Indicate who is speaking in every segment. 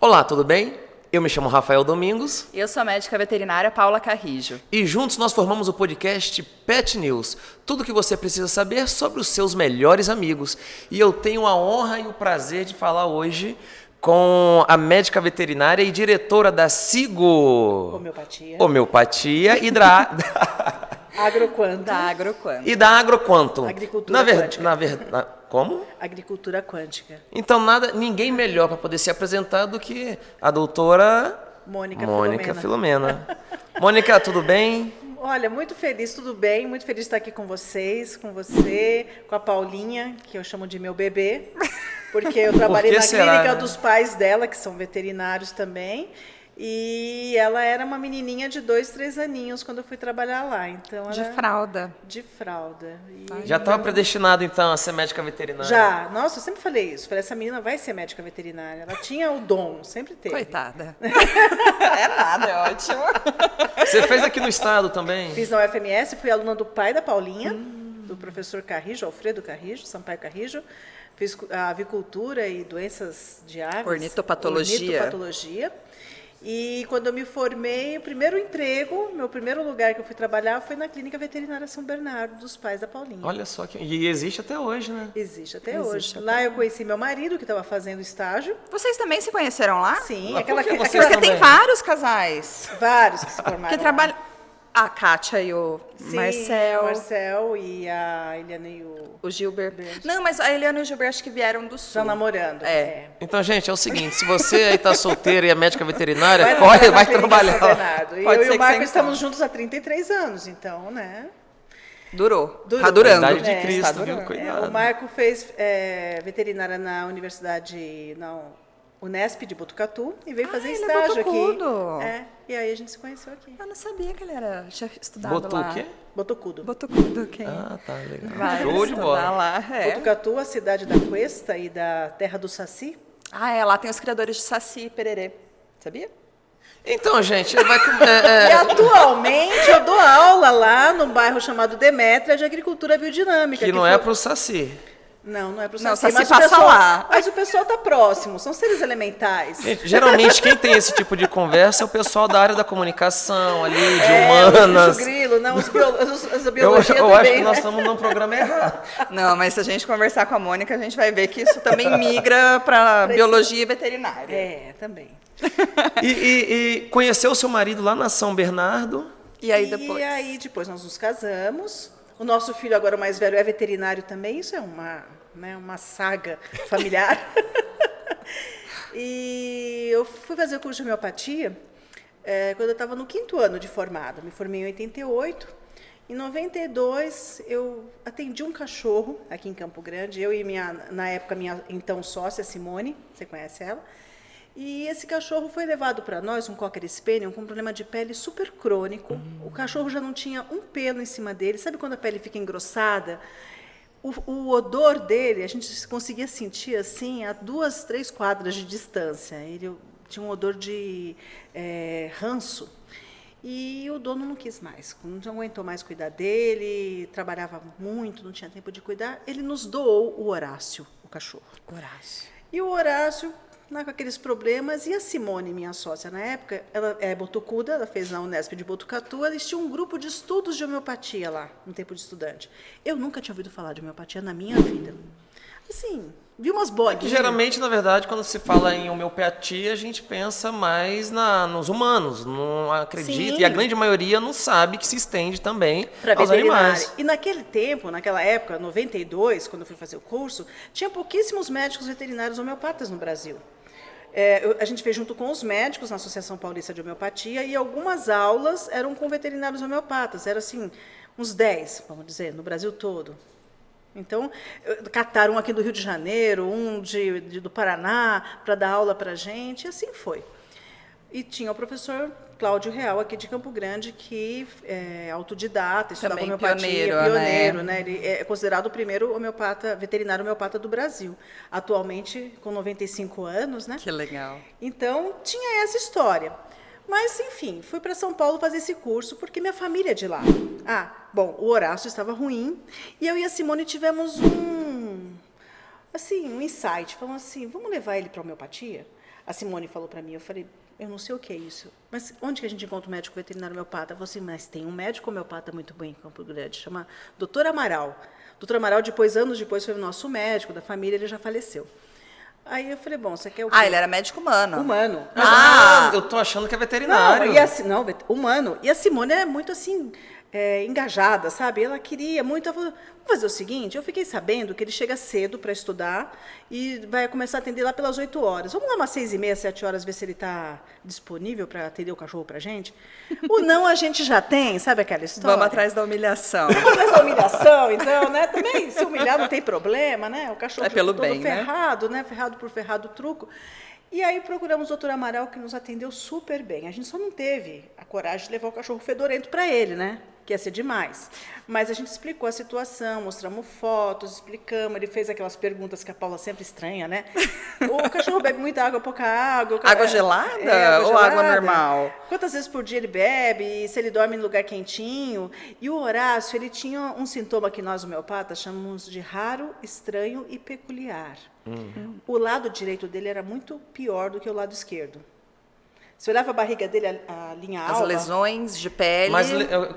Speaker 1: Olá, tudo bem? Eu me chamo Rafael Domingos.
Speaker 2: Eu sou a médica veterinária Paula Carrijo.
Speaker 1: E juntos nós formamos o podcast Pet News. Tudo o que você precisa saber sobre os seus melhores amigos. E eu tenho a honra e o prazer de falar hoje com a médica veterinária e diretora da Sigo Homeopatia e
Speaker 3: Agroquanto.
Speaker 2: Da Agroquanto.
Speaker 1: E da Agroquanto.
Speaker 3: Agricultura quântica.
Speaker 1: Como?
Speaker 3: Agricultura quântica.
Speaker 1: Então, ninguém melhor para poder se apresentar do que a doutora
Speaker 3: Mônica
Speaker 1: Filomena. Mônica, tudo bem?
Speaker 3: Olha, muito feliz, tudo bem, muito feliz de estar aqui com vocês, com você, com a Paulinha, que eu chamo de meu bebê, porque eu trabalhei na clínica dos pais dela, que são veterinários também, e ela era uma menininha de 2, 3 aninhos quando eu fui trabalhar lá. Então,
Speaker 2: De fralda.
Speaker 3: De fralda.
Speaker 1: Já estava predestinado, então, a ser médica veterinária?
Speaker 3: Já. Nossa, eu sempre falei isso. Falei, essa menina vai ser médica veterinária. Ela tinha o dom, sempre teve.
Speaker 2: Coitada. É nada, é ótimo.
Speaker 1: Você fez aqui no estado também?
Speaker 3: Fiz na UFMS, fui aluna do pai da Paulinha, do professor Carrijo, Alfredo Carrijo, Sampaio Carrijo. Fiz avicultura e doenças de aves. Ornitopatologia. E quando eu me formei, o primeiro emprego, meu primeiro lugar que eu fui trabalhar foi na Clínica Veterinária São Bernardo, dos pais da Paulinha.
Speaker 1: Olha só, e existe até hoje, né?
Speaker 3: Existe até hoje. Lá eu conheci meu marido, que estava fazendo estágio.
Speaker 2: Vocês também se conheceram lá?
Speaker 3: Sim.
Speaker 2: Porque tem vários casais.
Speaker 3: Vários que se formaram
Speaker 2: que trabalham. A Kátia e o Marcel.
Speaker 3: O Marcel e a Eliana e
Speaker 2: o Gilbert. Não, mas a Eliana e o Gilbert acho que vieram do Sul.
Speaker 3: Estão namorando.
Speaker 1: Então, gente, é o seguinte, se você aí está solteira e é médica veterinária, vai trabalhar.
Speaker 3: E eu e o Marco estamos juntos há 33 anos, então, né?
Speaker 2: Durou. Está durando.
Speaker 1: A idade de Cristo, viu? Cuidado.
Speaker 3: O Marco fez veterinária na Universidade... Unesp de Botucatu e veio fazer estágio aqui. E aí a gente se conheceu aqui.
Speaker 2: Eu não sabia que ele tinha estudado lá.
Speaker 3: Botucudo.
Speaker 2: Botucudo, ok.
Speaker 1: Ah, tá, legal.
Speaker 2: Vai
Speaker 1: Show de bola.
Speaker 2: Lá,
Speaker 3: Botucatu, a cidade da Cuesta e da terra do Saci.
Speaker 2: Lá tem os criadores de Saci e Pererê. Sabia?
Speaker 1: Então, gente,
Speaker 3: E atualmente eu dou aula lá num bairro chamado Demétria de Agricultura Biodinâmica.
Speaker 1: Que não é para o Saci.
Speaker 3: Não é para o
Speaker 2: Saci.
Speaker 3: Saci,
Speaker 2: mas passa lá.
Speaker 3: Mas o pessoal está próximo, são seres elementais.
Speaker 1: Gente, geralmente quem tem esse tipo de conversa é o pessoal da área da comunicação ali, de humanas.
Speaker 3: O grilo, não, os biologia
Speaker 1: eu
Speaker 3: também,
Speaker 1: acho que nós estamos num programa errado.
Speaker 2: Não, mas se a gente conversar com a Mônica, a gente vai ver que isso também migra para biologia e veterinária.
Speaker 3: Também.
Speaker 1: E conheceu o seu marido lá na São Bernardo?
Speaker 3: E aí depois nós nos casamos. O nosso filho, agora o mais velho, é veterinário também. Isso é uma saga familiar. E eu fui fazer o curso de homeopatia quando eu estava no 5º ano de formada. Me formei em 88. Em 92, eu atendi um cachorro aqui em Campo Grande. Eu e, na época, minha então sócia, Simone. Você conhece ela? E esse cachorro foi levado para nós, um Cocker Spaniel, com um problema de pele super crônico. O cachorro já não tinha um pelo em cima dele. Sabe quando a pele fica engrossada? O odor dele, a gente conseguia sentir assim a 2, 3 quadras de distância. Ele tinha um odor de ranço. E o dono não quis mais, não aguentou mais cuidar dele, trabalhava muito, não tinha tempo de cuidar. Ele nos doou o Horácio, o cachorro. E o Horácio... com aqueles problemas, e a Simone, minha sócia na época, ela é botucuda, ela fez na Unesp de Botucatu, eles tinham um grupo de estudos de homeopatia lá, no tempo de estudante. Eu nunca tinha ouvido falar de homeopatia na minha vida. Assim, vi umas bolinhas.
Speaker 1: Geralmente, na verdade, quando se fala em homeopatia, a gente pensa mais nos humanos, não acredita, e a grande maioria não sabe que se estende também aos animais.
Speaker 3: E naquele tempo, naquela época, 92, quando eu fui fazer o curso, tinha pouquíssimos médicos veterinários homeopatas no Brasil. A gente fez junto com os médicos na Associação Paulista de Homeopatia e algumas aulas eram com veterinários homeopatas. Eram, assim, uns 10, vamos dizer, no Brasil todo. Então, cataram um aqui do Rio de Janeiro, um do Paraná, para dar aula para a gente, e assim foi. E tinha o professor Cláudio Real, aqui de Campo Grande, que é autodidata, estudava
Speaker 2: também
Speaker 3: homeopatia, pioneiro, né? Ele é considerado o primeiro veterinário homeopata do Brasil. Atualmente, com 95 anos, né?
Speaker 2: Que legal.
Speaker 3: Então, tinha essa história. Mas, enfim, fui para São Paulo fazer esse curso, porque minha família é de lá. O Horácio estava ruim, e eu e a Simone tivemos um insight. Falamos assim, vamos levar ele para a homeopatia? A Simone falou para mim, eu falei, eu não sei o que é isso. Mas onde que a gente encontra um médico veterinário homeopata? Ela falou assim, mas tem um médico homeopata muito bom em Campo Grande, chama Dr. Amaral. Dr. Amaral, anos depois, foi o nosso médico da família, ele já faleceu. Aí eu falei, bom, você quer o quê?
Speaker 2: Ah, ele era médico humano.
Speaker 3: Humano.
Speaker 1: Eu tô achando que é veterinário.
Speaker 3: Humano. E a Simone é muito assim, engajada, sabe? Ela queria muito. Ela falou, vamos fazer o seguinte, eu fiquei sabendo que ele chega cedo para estudar e vai começar a atender lá pelas 8 horas. Vamos lá umas 6h30, 7 horas, ver se ele está disponível para atender o cachorro para a gente? O não a gente já tem, sabe aquela história?
Speaker 2: Vamos atrás da humilhação.
Speaker 3: Vamos atrás da humilhação, então, né? Também, se humilhar não tem problema, né? O cachorro
Speaker 2: É pelo
Speaker 3: todo
Speaker 2: bem,
Speaker 3: ferrado, né? Ferrado por ferrado, truco. E aí procuramos o doutor Amaral, que nos atendeu super bem. A gente só não teve a coragem de levar o cachorro fedorento para ele, né? Que ia ser demais. Mas a gente explicou a situação, mostramos fotos, explicamos. Ele fez aquelas perguntas que a Paula sempre estranha, né? O cachorro bebe muita água, pouca água.
Speaker 2: Água gelada ou
Speaker 3: gelada?
Speaker 2: água normal?
Speaker 3: Quantas vezes por dia ele bebe? Se ele dorme em lugar quentinho? E o Horácio, ele tinha um sintoma que nós homeopatas chamamos de raro, estranho e peculiar. O lado direito dele era muito pior do que o lado esquerdo. Se olhava a barriga dele, a linha alta...
Speaker 2: As lesões de pele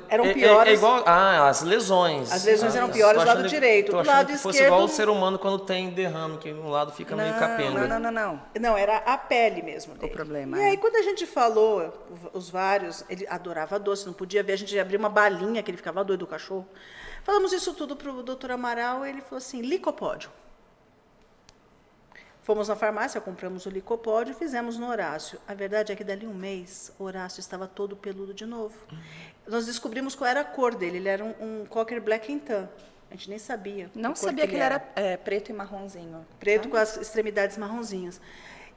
Speaker 3: eram piores.
Speaker 1: É igual... as lesões.
Speaker 3: As lesões eram piores do lado direito. Do lado esquerdo...
Speaker 1: Fosse igual o ser humano quando tem derrame, que um lado fica meio capenga.
Speaker 2: Não.
Speaker 3: Não, era a pele mesmo dele.
Speaker 2: O problema.
Speaker 3: E aí, quando a gente falou, os vários... Ele adorava doce, não podia ver. A gente abria uma balinha, que ele ficava doido do cachorro. Falamos isso tudo para o doutor Amaral, e ele falou assim, licopódio. Fomos na farmácia, compramos o licopódio e fizemos no Horácio. A verdade é que dali um mês, o Horácio estava todo peludo de novo. Nós descobrimos qual era a cor dele. Ele era um Cocker Black Tan. A gente nem sabia.
Speaker 2: Não sabia que ele era preto e marronzinho.
Speaker 3: Preto com as extremidades marronzinhas.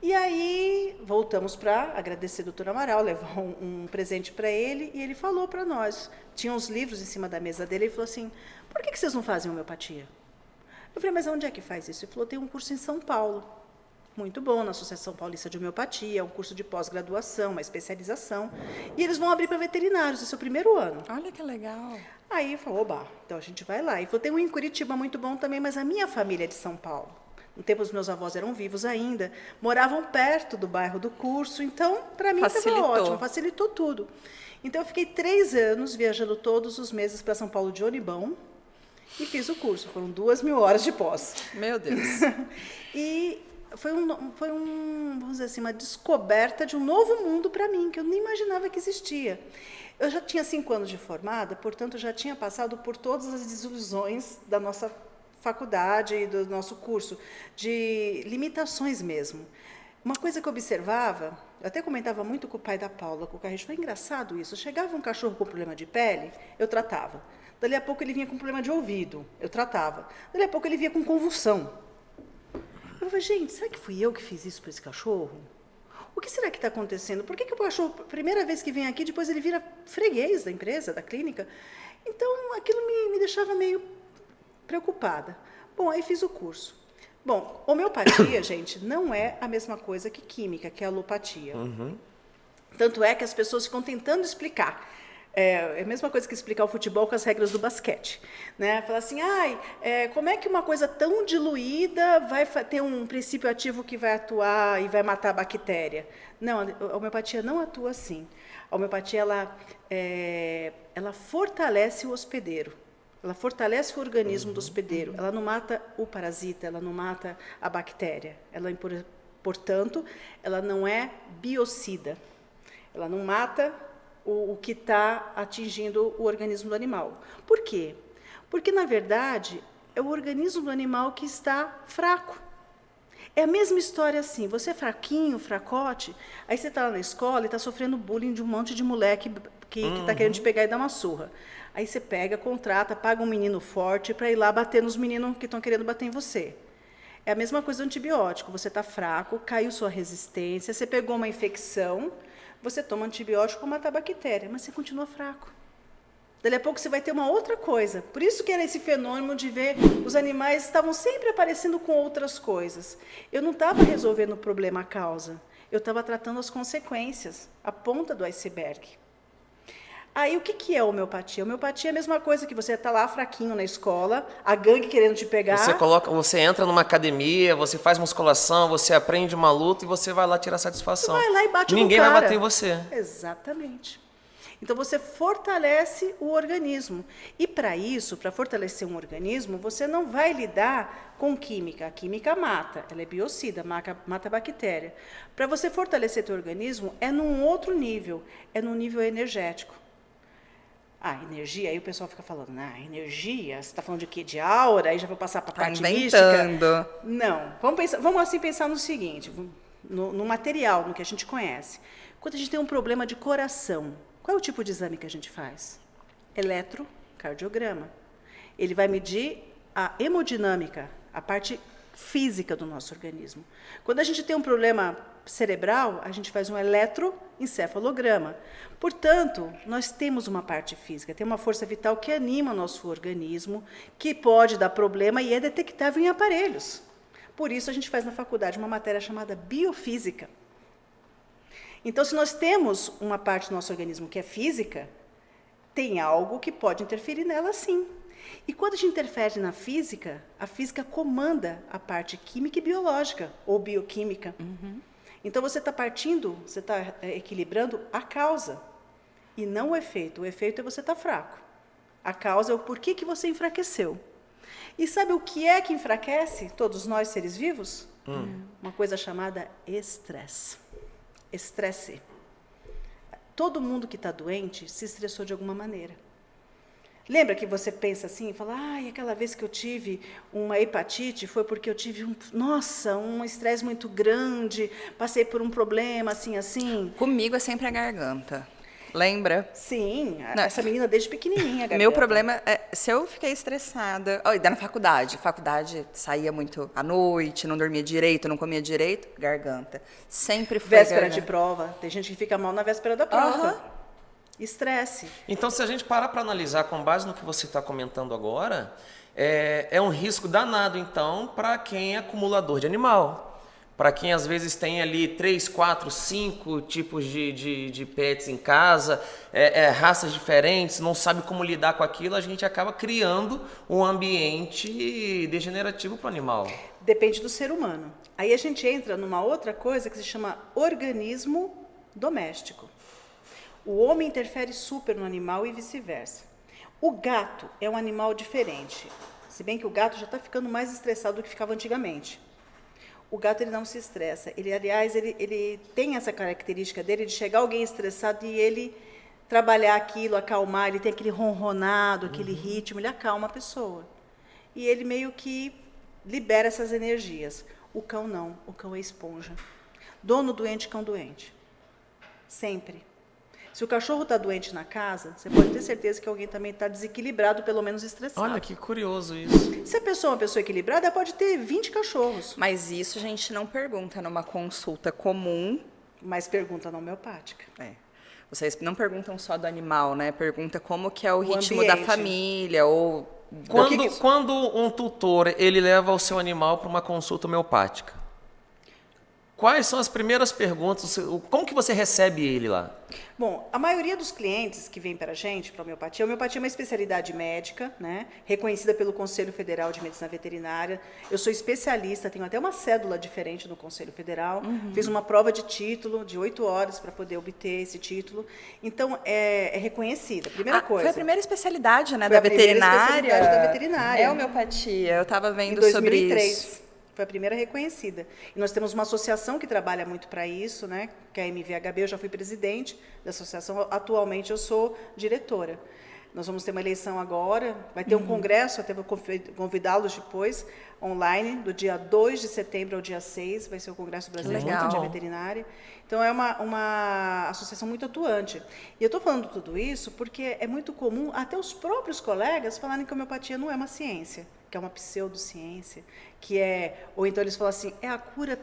Speaker 3: E aí voltamos para agradecer ao doutor Amaral, levar um presente para ele, e ele falou para nós. Tinha uns livros em cima da mesa dele e falou assim, por que vocês não fazem homeopatia? Eu falei, mas onde é que faz isso? Ele falou, tem um curso em São Paulo, muito bom, na Associação Paulista de Homeopatia, um curso de pós-graduação, uma especialização, e eles vão abrir para veterinários, esse é o primeiro ano.
Speaker 2: Olha que legal.
Speaker 3: Aí falou, oba, então a gente vai lá. E falou, tem um em Curitiba muito bom também, mas a minha família é de São Paulo. No tempo, os meus avós eram vivos ainda, moravam perto do bairro do curso, então, para mim, estava ótimo, facilitou tudo. Então, eu fiquei 3 anos viajando todos os meses para São Paulo de ônibus, e fiz o curso, foram 2.000 horas de pós.
Speaker 2: Meu Deus.
Speaker 3: E foi vamos dizer assim, uma descoberta de um novo mundo para mim, que eu nem imaginava que existia. Eu já tinha 5 anos de formada, portanto, já tinha passado por todas as desilusões da nossa faculdade e do nosso curso, de limitações mesmo. Uma coisa que eu observava, eu até comentava muito com o pai da Paula, com o Carrejo, foi engraçado isso, chegava um cachorro com problema de pele, eu tratava. Dali a pouco ele vinha com problema de ouvido, eu tratava. Dali a pouco ele vinha com convulsão. Eu falei, gente, será que fui eu que fiz isso para esse cachorro? O que será que está acontecendo? Por que o cachorro, primeira vez que vem aqui, depois ele vira freguês da empresa, da clínica? Então, aquilo me deixava meio preocupada. Bom, aí fiz o curso. Bom, homeopatia, gente, não é a mesma coisa que química, que é alopatia. Tanto é que as pessoas ficam tentando explicar. É a mesma coisa que explicar o futebol com as regras do basquete. Né? Falar assim, como é que uma coisa tão diluída vai ter um princípio ativo que vai atuar e vai matar a bactéria? Não, a homeopatia não atua assim. A homeopatia, ela fortalece o hospedeiro. Ela fortalece o organismo do hospedeiro. Ela não mata o parasita, ela não mata a bactéria. Portanto, ela não é biocida. Ela não mata o que está atingindo o organismo do animal. Por quê? Porque, na verdade, é o organismo do animal que está fraco. É a mesma história assim, você é fraquinho, fracote, aí você está lá na escola e está sofrendo bullying de um monte de moleque que está querendo te pegar e dar uma surra. Aí você pega, contrata, paga um menino forte para ir lá bater nos meninos que estão querendo bater em você. É a mesma coisa do antibiótico, você está fraco, caiu sua resistência, você pegou uma infecção, você toma antibiótico para matar a bactéria, mas você continua fraco. Dali a pouco você vai ter uma outra coisa. Por isso que era esse fenômeno de ver os animais estavam sempre aparecendo com outras coisas. Eu não estava resolvendo o problema, a causa. Eu estava tratando as consequências, a ponta do iceberg. Aí, o que é a homeopatia? A homeopatia é a mesma coisa que você está lá fraquinho na escola, a gangue querendo te pegar.
Speaker 1: Você entra numa academia, você faz musculação, você aprende uma luta e você vai lá tirar satisfação.
Speaker 3: Vai lá e bate no
Speaker 1: Ninguém
Speaker 3: cara.
Speaker 1: vai bater em você.
Speaker 3: Exatamente. Então, você fortalece o organismo. E, para isso, para fortalecer um organismo, você não vai lidar com química. A química mata, ela é biocida, mata a bactéria. Para você fortalecer teu organismo, é num outro nível, é no nível energético. Energia, aí o pessoal fica falando, energia, você está falando de quê? De aura? Aí já vou passar para a parte mística. Não, vamos assim pensar no seguinte, no material, no que a gente conhece. Quando a gente tem um problema de coração, qual é o tipo de exame que a gente faz? Eletrocardiograma. Ele vai medir a hemodinâmica, a parte física do nosso organismo. Quando a gente tem um problema cerebral, a gente faz um eletroencefalograma. Portanto, nós temos uma parte física, tem uma força vital que anima o nosso organismo, que pode dar problema e é detectável em aparelhos. Por isso, a gente faz na faculdade uma matéria chamada biofísica. Então, se nós temos uma parte do nosso organismo que é física, tem algo que pode interferir nela, sim. E quando a gente interfere na física, a física comanda a parte química e biológica, ou bioquímica. Então, você está equilibrando a causa, e não o efeito. O efeito é você estar fraco. A causa é o porquê que você enfraqueceu. E sabe o que é que enfraquece todos nós, seres vivos? Uma coisa chamada estresse. Estresse. Todo mundo que está doente se estressou de alguma maneira. Lembra que você pensa assim, fala, aquela vez que eu tive uma hepatite foi porque eu tive um estresse muito grande, passei por um problema assim.
Speaker 2: Comigo é sempre a garganta. Lembra?
Speaker 3: Sim, essa menina desde pequenininha. Garganta.
Speaker 2: Meu problema é, se eu fiquei estressada, ainda na faculdade saía muito à noite, não dormia direito, não comia direito, garganta. Sempre foi
Speaker 3: véspera
Speaker 2: garganta.
Speaker 3: de prova, tem gente que fica mal na véspera da prova. Estresse.
Speaker 1: Então, se a gente parar para analisar com base no que você está comentando agora, é um risco danado, então, para quem é acumulador de animal. Para quem, às vezes, tem ali 3, 4, 5 tipos de pets em casa, raças diferentes, não sabe como lidar com aquilo, a gente acaba criando um ambiente degenerativo para o animal.
Speaker 3: Depende do ser humano. Aí a gente entra numa outra coisa que se chama organismo doméstico. O homem interfere super no animal e vice-versa. O gato é um animal diferente, se bem que o gato já está ficando mais estressado do que ficava antigamente. O gato ele não se estressa. Ele tem essa característica dele de chegar alguém estressado e ele trabalhar aquilo, acalmar, ele tem aquele ronronado, aquele ritmo, ele acalma a pessoa. E ele meio que libera essas energias. O cão não, o cão é esponja. Dono doente, cão doente. Sempre. Se o cachorro está doente na casa, você pode ter certeza que alguém também está desequilibrado, pelo menos estressado.
Speaker 1: Olha que curioso isso.
Speaker 3: Se a pessoa é uma pessoa equilibrada, ela pode ter 20 cachorros.
Speaker 2: Mas isso a gente não pergunta numa consulta comum.
Speaker 3: Mas pergunta na homeopática.
Speaker 2: Vocês não perguntam só do animal, né? Pergunta como que é o ritmo
Speaker 3: ambiente.
Speaker 2: da família ou...
Speaker 1: Quando um tutor ele leva o seu animal para uma consulta homeopática, quais são as primeiras perguntas? Como que você recebe ele lá?
Speaker 3: Bom, a maioria dos clientes que vem para a gente, para a homeopatia é uma especialidade médica, né, reconhecida pelo Conselho Federal de Medicina Veterinária. Eu sou especialista, tenho até uma cédula diferente no Conselho Federal. Fiz uma prova de título de 8 horas para poder obter esse título. Então, é reconhecida. Primeira coisa.
Speaker 2: Foi a primeira especialidade, né,
Speaker 3: Foi
Speaker 2: da
Speaker 3: a primeira
Speaker 2: veterinária.
Speaker 3: especialidade da veterinária.
Speaker 2: É homeopatia. Eu estava vendo
Speaker 3: em
Speaker 2: sobre
Speaker 3: 2003.
Speaker 2: isso.
Speaker 3: Foi a primeira reconhecida. E nós temos uma associação que trabalha muito para isso, né? Que é a MVHB. Eu já fui presidente da associação. Atualmente, eu sou diretora. Nós vamos ter uma eleição agora. Vai ter um congresso, até vou convidá-los depois, online, do dia 2 de setembro ao dia 6. Vai ser o Congresso Brasileiro de Veterinária. Então, é uma associação muito atuante. E eu estou falando tudo isso porque é muito comum até os próprios colegas falarem que a homeopatia não é uma ciência, que é uma pseudociência, ou então eles falam assim, é a cura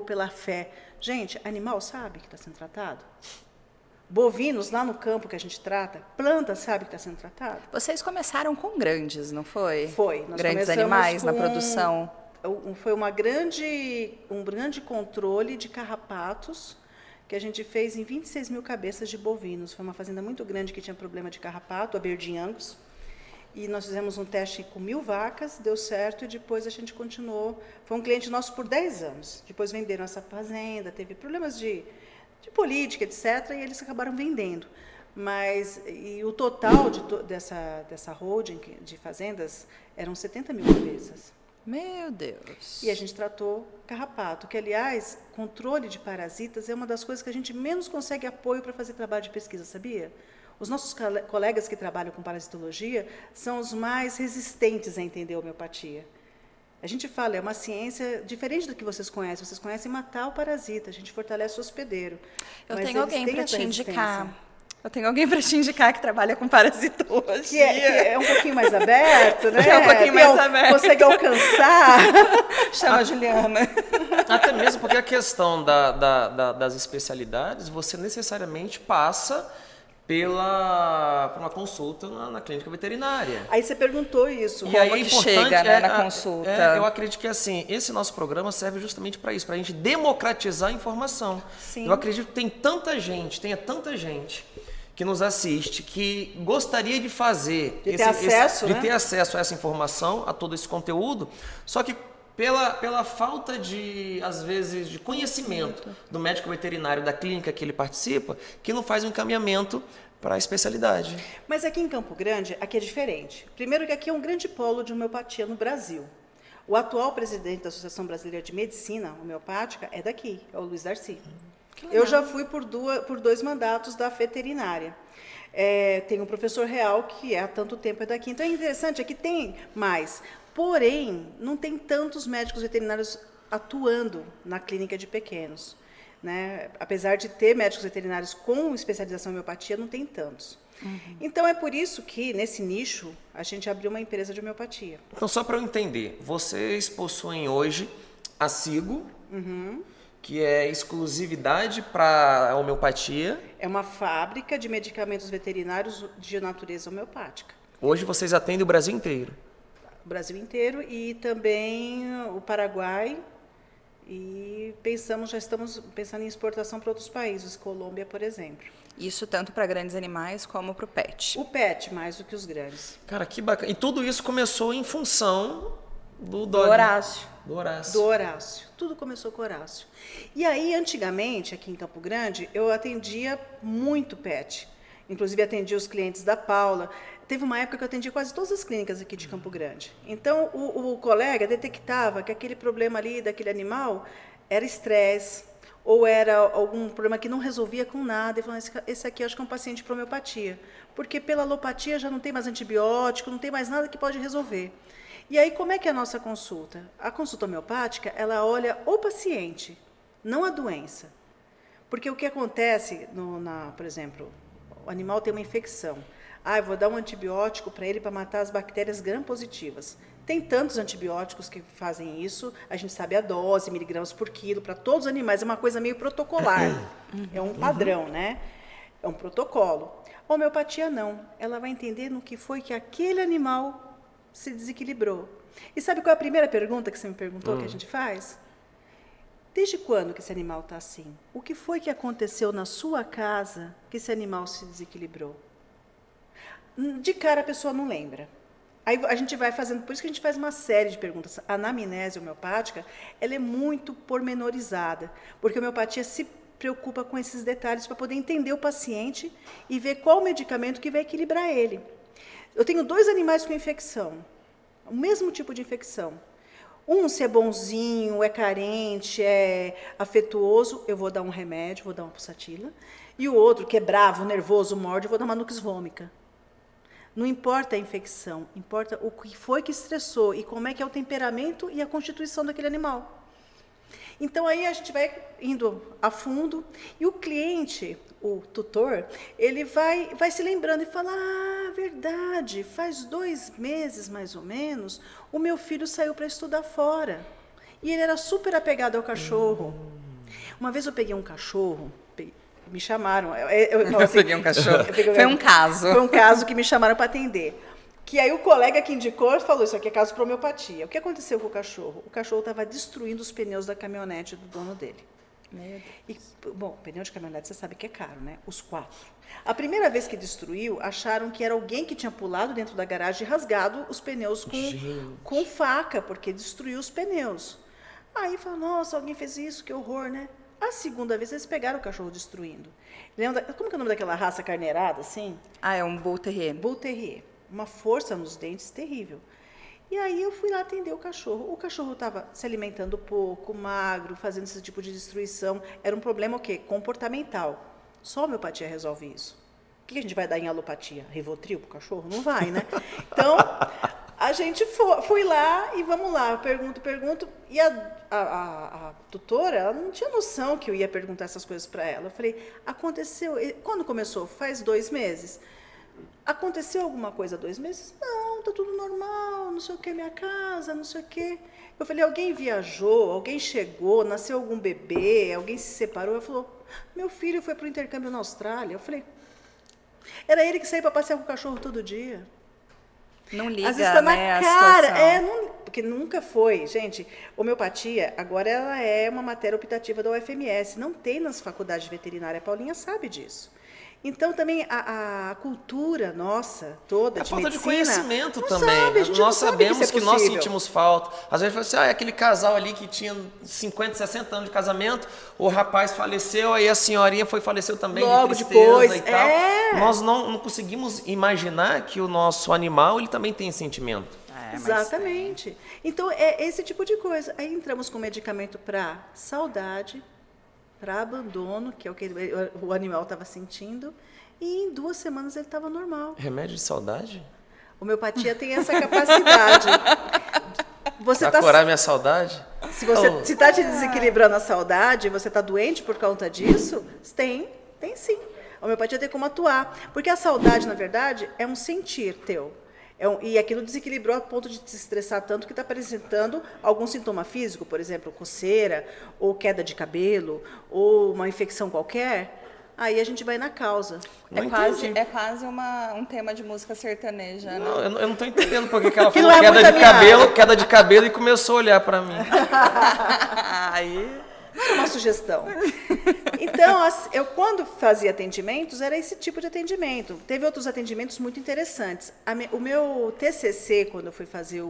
Speaker 3: pela fé. Gente, animal sabe que está sendo tratado? Bovinos, lá no campo que a gente trata, planta sabe que está sendo tratado?
Speaker 2: Vocês começaram com grandes, não foi?
Speaker 3: Foi. Nós
Speaker 2: grandes animais na produção.
Speaker 3: Foi um grande controle de carrapatos que a gente fez em 26 mil cabeças de bovinos. Foi uma fazenda muito grande que tinha problema de carrapato, a Aberdeen Angus. E nós fizemos um teste com 1.000 vacas, deu certo, e depois a gente continuou. Foi um cliente nosso por 10 anos. Depois venderam essa fazenda, teve problemas de política, etc., e eles acabaram vendendo. Mas e o total dessa holding de fazendas eram 70 mil cabeças.
Speaker 2: Meu Deus.
Speaker 3: E a gente tratou carrapato, que, aliás, controle de parasitas é uma das coisas que a gente menos consegue apoio para fazer trabalho de pesquisa, sabia? Os nossos colegas que trabalham com parasitologia são os mais resistentes a entender a homeopatia. A gente fala, é uma ciência diferente do que vocês conhecem. Vocês conhecem matar o parasita, a gente fortalece o hospedeiro.
Speaker 2: Eu
Speaker 3: Mas
Speaker 2: tenho
Speaker 3: eles
Speaker 2: alguém
Speaker 3: têm
Speaker 2: para
Speaker 3: essa
Speaker 2: te indicar.
Speaker 3: resistência.
Speaker 2: Eu tenho alguém para te indicar que trabalha com parasitologia.
Speaker 3: Que é um pouquinho mais aberto, né?
Speaker 2: Que é um pouquinho mais aberto.
Speaker 3: Consegue alcançar.
Speaker 2: Chama a Juliana.
Speaker 1: Até mesmo porque a questão das especialidades, você necessariamente passa por uma consulta na clínica veterinária.
Speaker 3: Aí você perguntou isso.
Speaker 2: E aí, que chega, né, na consulta?
Speaker 1: Eu acredito que assim, esse nosso programa serve justamente para isso, para a gente democratizar a informação.
Speaker 3: Sim.
Speaker 1: Eu acredito que tenha tanta gente que nos assiste, que gostaria de fazer...
Speaker 3: De ter
Speaker 1: acesso a essa informação, a todo esse conteúdo, só que pela falta às vezes, de conhecimento do médico veterinário da clínica que ele participa, que não faz um encaminhamento para a especialidade.
Speaker 3: Mas aqui em Campo Grande, aqui é diferente. Primeiro que aqui é um grande polo de homeopatia no Brasil. O atual presidente da Associação Brasileira de Medicina Homeopática é daqui, é o Luiz Darcy. Eu já fui por 2 mandatos da veterinária. Tem um professor real que há tanto tempo é daqui. Então é interessante, aqui tem mais. Porém, não tem tantos médicos veterinários atuando na clínica de pequenos, né? Apesar de ter médicos veterinários com especialização em homeopatia, não tem tantos. Uhum. Então, é por isso que, nesse nicho, a gente abriu uma empresa de homeopatia.
Speaker 1: Então, só para eu entender, vocês possuem hoje a Sigo, que é exclusividade para a homeopatia.
Speaker 3: É uma fábrica de medicamentos veterinários de natureza homeopática.
Speaker 1: Hoje vocês atendem o Brasil inteiro.
Speaker 3: O Brasil inteiro e também o Paraguai, e já estamos pensando em exportação para outros países, Colômbia, por exemplo.
Speaker 2: Isso tanto para grandes animais como para o pet.
Speaker 3: O pet, mais do que os grandes.
Speaker 1: Cara, que bacana. E tudo isso começou em função do
Speaker 2: Horácio.
Speaker 1: Do Horácio.
Speaker 3: Do Horácio. Tudo começou com o Horácio. E aí, antigamente, aqui em Campo Grande, eu atendia muito pet. Inclusive, atendia os clientes da Paula. Teve uma época que eu atendia quase todas as clínicas aqui de Campo Grande. Então, o colega detectava que aquele problema ali daquele animal era estresse, ou era algum problema que não resolvia com nada, e falava, esse aqui acho que é um paciente para homeopatia. Porque pela alopatia já não tem mais antibiótico, não tem mais nada que pode resolver. E aí, como é que é a nossa consulta? A consulta homeopática, ela olha o paciente, não a doença. Porque o que acontece, por exemplo, o animal tem uma infecção. Eu vou dar um antibiótico para ele para matar as bactérias gram-positivas. Tem tantos antibióticos que fazem isso, a gente sabe a dose, miligramas por quilo, para todos os animais, é uma coisa meio protocolar. É um padrão, né? É um protocolo. A homeopatia não, ela vai entender no que foi que aquele animal se desequilibrou. E sabe qual é a primeira pergunta que você me perguntou que a gente faz? Desde quando que esse animal está assim? O que foi que aconteceu na sua casa que esse animal se desequilibrou? De cara a pessoa não lembra. Aí a gente vai fazendo, por isso que a gente faz uma série de perguntas. A anamnese homeopática, ela é muito pormenorizada, porque a homeopatia se preocupa com esses detalhes para poder entender o paciente e ver qual medicamento que vai equilibrar ele. Eu tenho 2 animais com infecção, o mesmo tipo de infecção. Um, se é bonzinho, é carente, é afetuoso, eu vou dar um remédio, vou dar uma pulsatila. E o outro, que é bravo, nervoso, morde, eu vou dar uma nux vomica. Não importa a infecção, importa o que foi que estressou e como é que é o temperamento e a constituição daquele animal. Então, aí a gente vai indo a fundo e o cliente, o tutor, ele vai se lembrando e fala, verdade, faz 2 meses, mais ou menos, o meu filho saiu para estudar fora. E ele era super apegado ao cachorro. Uma vez eu peguei um cachorro, me chamaram. Eu
Speaker 2: peguei um cachorro. Foi um caso.
Speaker 3: Foi um caso que me chamaram para atender. Que aí o colega que indicou falou, isso aqui é caso para homeopatia. O que aconteceu com o cachorro? O cachorro estava destruindo os pneus da caminhonete do dono dele.
Speaker 2: Meu Deus.
Speaker 3: Bom, pneu de caminhonete você sabe que é caro, né? Os 4. A primeira vez que destruiu, acharam que era alguém que tinha pulado dentro da garagem e rasgado os pneus com faca, porque destruiu os pneus. Aí falou, nossa, alguém fez isso, que horror, né? A segunda vez eles pegaram o cachorro destruindo. Como que é o nome daquela raça carneirada, assim?
Speaker 2: Ah, é um Bull Terrier.
Speaker 3: Bull Terrier. Uma força nos dentes terrível. E aí eu fui lá atender o cachorro. O cachorro estava se alimentando pouco, magro, fazendo esse tipo de destruição. Era um problema o quê? Comportamental. Só a homeopatia resolve isso. O que a gente vai dar em alopatia? Rivotril pro cachorro? Não vai, né? Então, a gente foi lá e vamos lá. Eu pergunto. E a tutora, ela não tinha noção que eu ia perguntar essas coisas para ela. Eu falei, aconteceu... Quando começou? Faz 2 meses. Aconteceu alguma coisa há 2 meses? Não, tá tudo normal, não sei o que, minha casa, não sei o que. Eu falei, alguém viajou, alguém chegou, nasceu algum bebê, alguém se separou. Ela falou, meu filho foi para o intercâmbio na Austrália. Eu falei, era ele que saía para passear com o cachorro todo dia.
Speaker 2: Não liga,
Speaker 3: às vezes tá na
Speaker 2: né,
Speaker 3: cara. Porque nunca foi. Gente, homeopatia, agora ela é uma matéria optativa da UFMS. Não tem nas faculdades de veterinária. A Paulinha sabe disso. Então, também, a cultura nossa toda,
Speaker 1: A
Speaker 3: de
Speaker 1: falta
Speaker 3: medicina,
Speaker 1: de conhecimento
Speaker 3: não
Speaker 1: também.
Speaker 3: sabe, a gente
Speaker 1: Nós
Speaker 3: não sabe
Speaker 1: sabemos
Speaker 3: isso é
Speaker 1: que nós
Speaker 3: possível.
Speaker 1: sentimos falta. Às vezes, fala assim, é aquele casal ali que tinha 50, 60 anos de casamento, o rapaz faleceu, aí a senhorinha faleceu também
Speaker 3: Logo
Speaker 1: de tristeza
Speaker 3: depois,
Speaker 1: e tal.
Speaker 3: é.
Speaker 1: Nós não conseguimos imaginar que o nosso animal ele também tem sentimento.
Speaker 3: Exatamente. Então, é esse tipo de coisa. Aí entramos com medicamento para saudade, para abandono, que é o que o animal estava sentindo, e em 2 semanas ele estava normal.
Speaker 1: Remédio de saudade?
Speaker 3: Homeopatia tem essa capacidade. Você
Speaker 1: Pra curar minha saudade?
Speaker 3: Se você está te desequilibrando a saudade, você está doente por conta disso, tem sim. A homeopatia tem como atuar. Porque a saudade, na verdade, é um sentir teu. E aquilo desequilibrou a ponto de te estressar tanto que está apresentando algum sintoma físico, por exemplo, coceira, ou queda de cabelo, ou uma infecção qualquer. Aí a gente vai na causa.
Speaker 2: É quase um tema de música sertaneja,
Speaker 1: Não,
Speaker 2: né?
Speaker 1: eu não estou entendendo porque que ela
Speaker 3: Que
Speaker 1: falou
Speaker 3: não é muito
Speaker 1: queda de cabelo e começou a olhar para mim.
Speaker 2: Aí...
Speaker 3: É uma sugestão. Então, eu quando fazia atendimentos, era esse tipo de atendimento. Teve outros atendimentos muito interessantes. O meu TCC, quando eu fui fazer